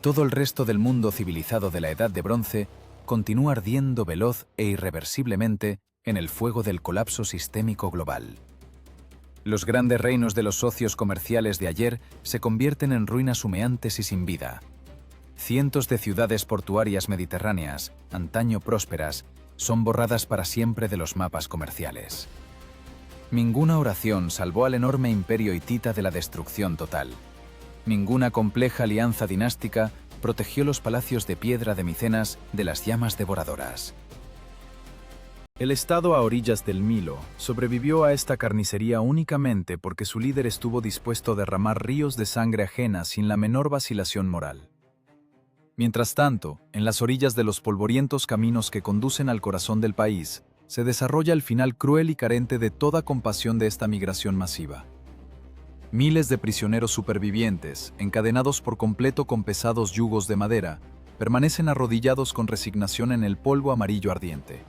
todo el resto del mundo civilizado de la Edad de Bronce continúa ardiendo veloz e irreversiblemente en el fuego del colapso sistémico global. Los grandes reinos de los socios comerciales de ayer se convierten en ruinas humeantes y sin vida. Cientos de ciudades portuarias mediterráneas, antaño prósperas, son borradas para siempre de los mapas comerciales. Ninguna oración salvó al enorme imperio hitita de la destrucción total. Ninguna compleja alianza dinástica protegió los palacios de piedra de Micenas de las llamas devoradoras. El estado a orillas del Nilo sobrevivió a esta carnicería únicamente porque su líder estuvo dispuesto a derramar ríos de sangre ajena sin la menor vacilación moral. Mientras tanto, en las orillas de los polvorientos caminos que conducen al corazón del país, se desarrolla el final cruel y carente de toda compasión de esta migración masiva. Miles de prisioneros supervivientes, encadenados por completo con pesados yugos de madera, permanecen arrodillados con resignación en el polvo amarillo ardiente.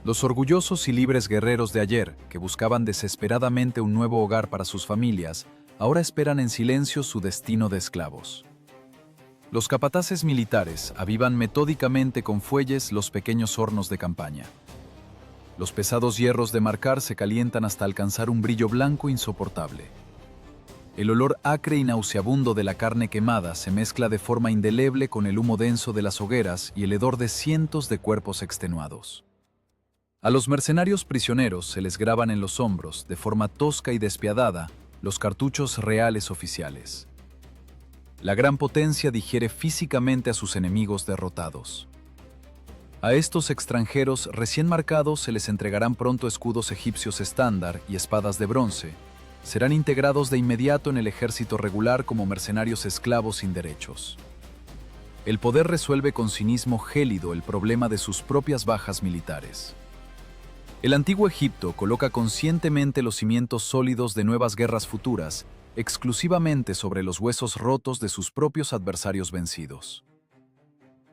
Los orgullosos y libres guerreros de ayer, que buscaban desesperadamente un nuevo hogar para sus familias, ahora esperan en silencio su destino de esclavos. Los capataces militares avivan metódicamente con fuelles los pequeños hornos de campaña. Los pesados hierros de marcar se calientan hasta alcanzar un brillo blanco insoportable. El olor acre y nauseabundo de la carne quemada se mezcla de forma indeleble con el humo denso de las hogueras y el hedor de cientos de cuerpos extenuados. A los mercenarios prisioneros se les graban en los hombros, de forma tosca y despiadada, los cartuchos reales oficiales. La gran potencia digiere físicamente a sus enemigos derrotados. A estos extranjeros recién marcados se les entregarán pronto escudos egipcios estándar y espadas de bronce. Serán integrados de inmediato en el ejército regular como mercenarios esclavos sin derechos. El poder resuelve con cinismo gélido el problema de sus propias bajas militares. El antiguo Egipto coloca conscientemente los cimientos sólidos de nuevas guerras futuras, exclusivamente sobre los huesos rotos de sus propios adversarios vencidos.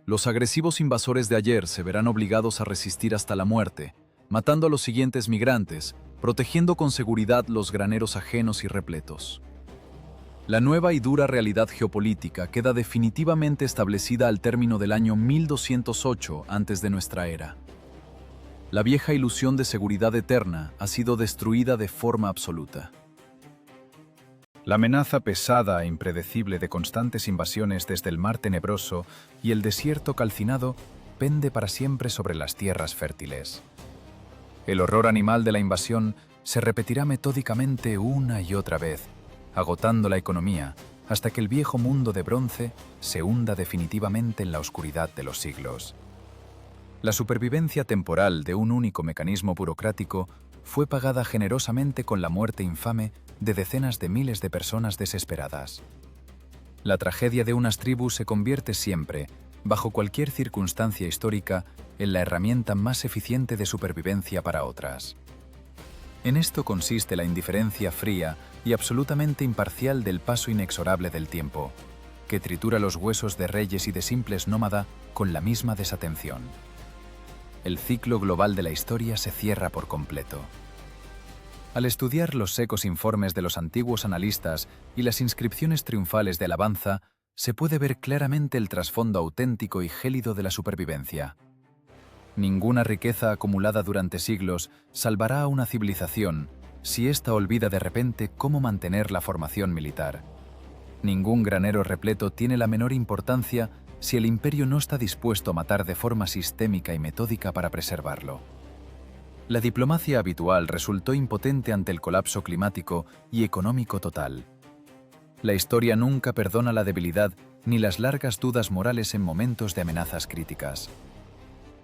Los agresivos invasores de ayer se verán obligados a resistir hasta la muerte, matando a los siguientes migrantes, protegiendo con seguridad los graneros ajenos y repletos. La nueva y dura realidad geopolítica queda definitivamente establecida al término del año 1208 antes de nuestra era. La vieja ilusión de seguridad eterna ha sido destruida de forma absoluta. La amenaza pesada e impredecible de constantes invasiones desde el mar tenebroso y el desierto calcinado pende para siempre sobre las tierras fértiles. El horror animal de la invasión se repetirá metódicamente una y otra vez, agotando la economía hasta que el viejo mundo de bronce se hunda definitivamente en la oscuridad de los siglos. La supervivencia temporal de un único mecanismo burocrático fue pagada generosamente con la muerte infame de decenas de miles de personas desesperadas. La tragedia de unas tribus se convierte siempre, bajo cualquier circunstancia histórica, en la herramienta más eficiente de supervivencia para otras. En esto consiste la indiferencia fría y absolutamente imparcial del paso inexorable del tiempo, que tritura los huesos de reyes y de simples nómada con la misma desatención. El ciclo global de la historia se cierra por completo. Al estudiar los secos informes de los antiguos analistas y las inscripciones triunfales de alabanza, se puede ver claramente el trasfondo auténtico y gélido de la supervivencia. Ninguna riqueza acumulada durante siglos salvará a una civilización si ésta olvida de repente cómo mantener la formación militar. Ningún granero repleto tiene la menor importancia si el imperio no está dispuesto a matar de forma sistémica y metódica para preservarlo. La diplomacia habitual resultó impotente ante el colapso climático y económico total. La historia nunca perdona la debilidad ni las largas dudas morales en momentos de amenazas críticas.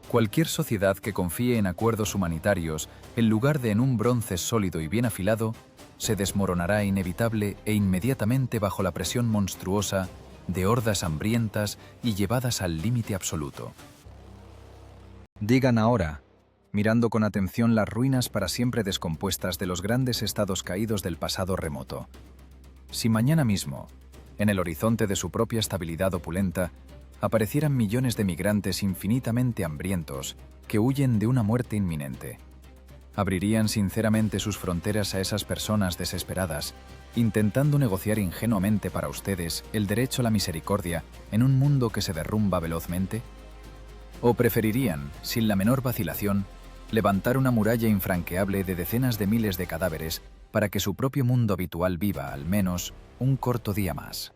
Cualquier sociedad que confíe en acuerdos humanitarios en lugar de en un bronce sólido y bien afilado, se desmoronará inevitable e inmediatamente bajo la presión monstruosa de hordas hambrientas y llevadas al límite absoluto. Digan ahora, mirando con atención las ruinas para siempre descompuestas de los grandes estados caídos del pasado remoto, si mañana mismo, en el horizonte de su propia estabilidad opulenta, aparecieran millones de migrantes infinitamente hambrientos que huyen de una muerte inminente, ¿abrirían sinceramente sus fronteras a esas personas desesperadas, intentando negociar ingenuamente para ustedes el derecho a la misericordia en un mundo que se derrumba velozmente? ¿O preferirían, sin la menor vacilación, levantar una muralla infranqueable de decenas de miles de cadáveres para que su propio mundo habitual viva, al menos, un corto día más?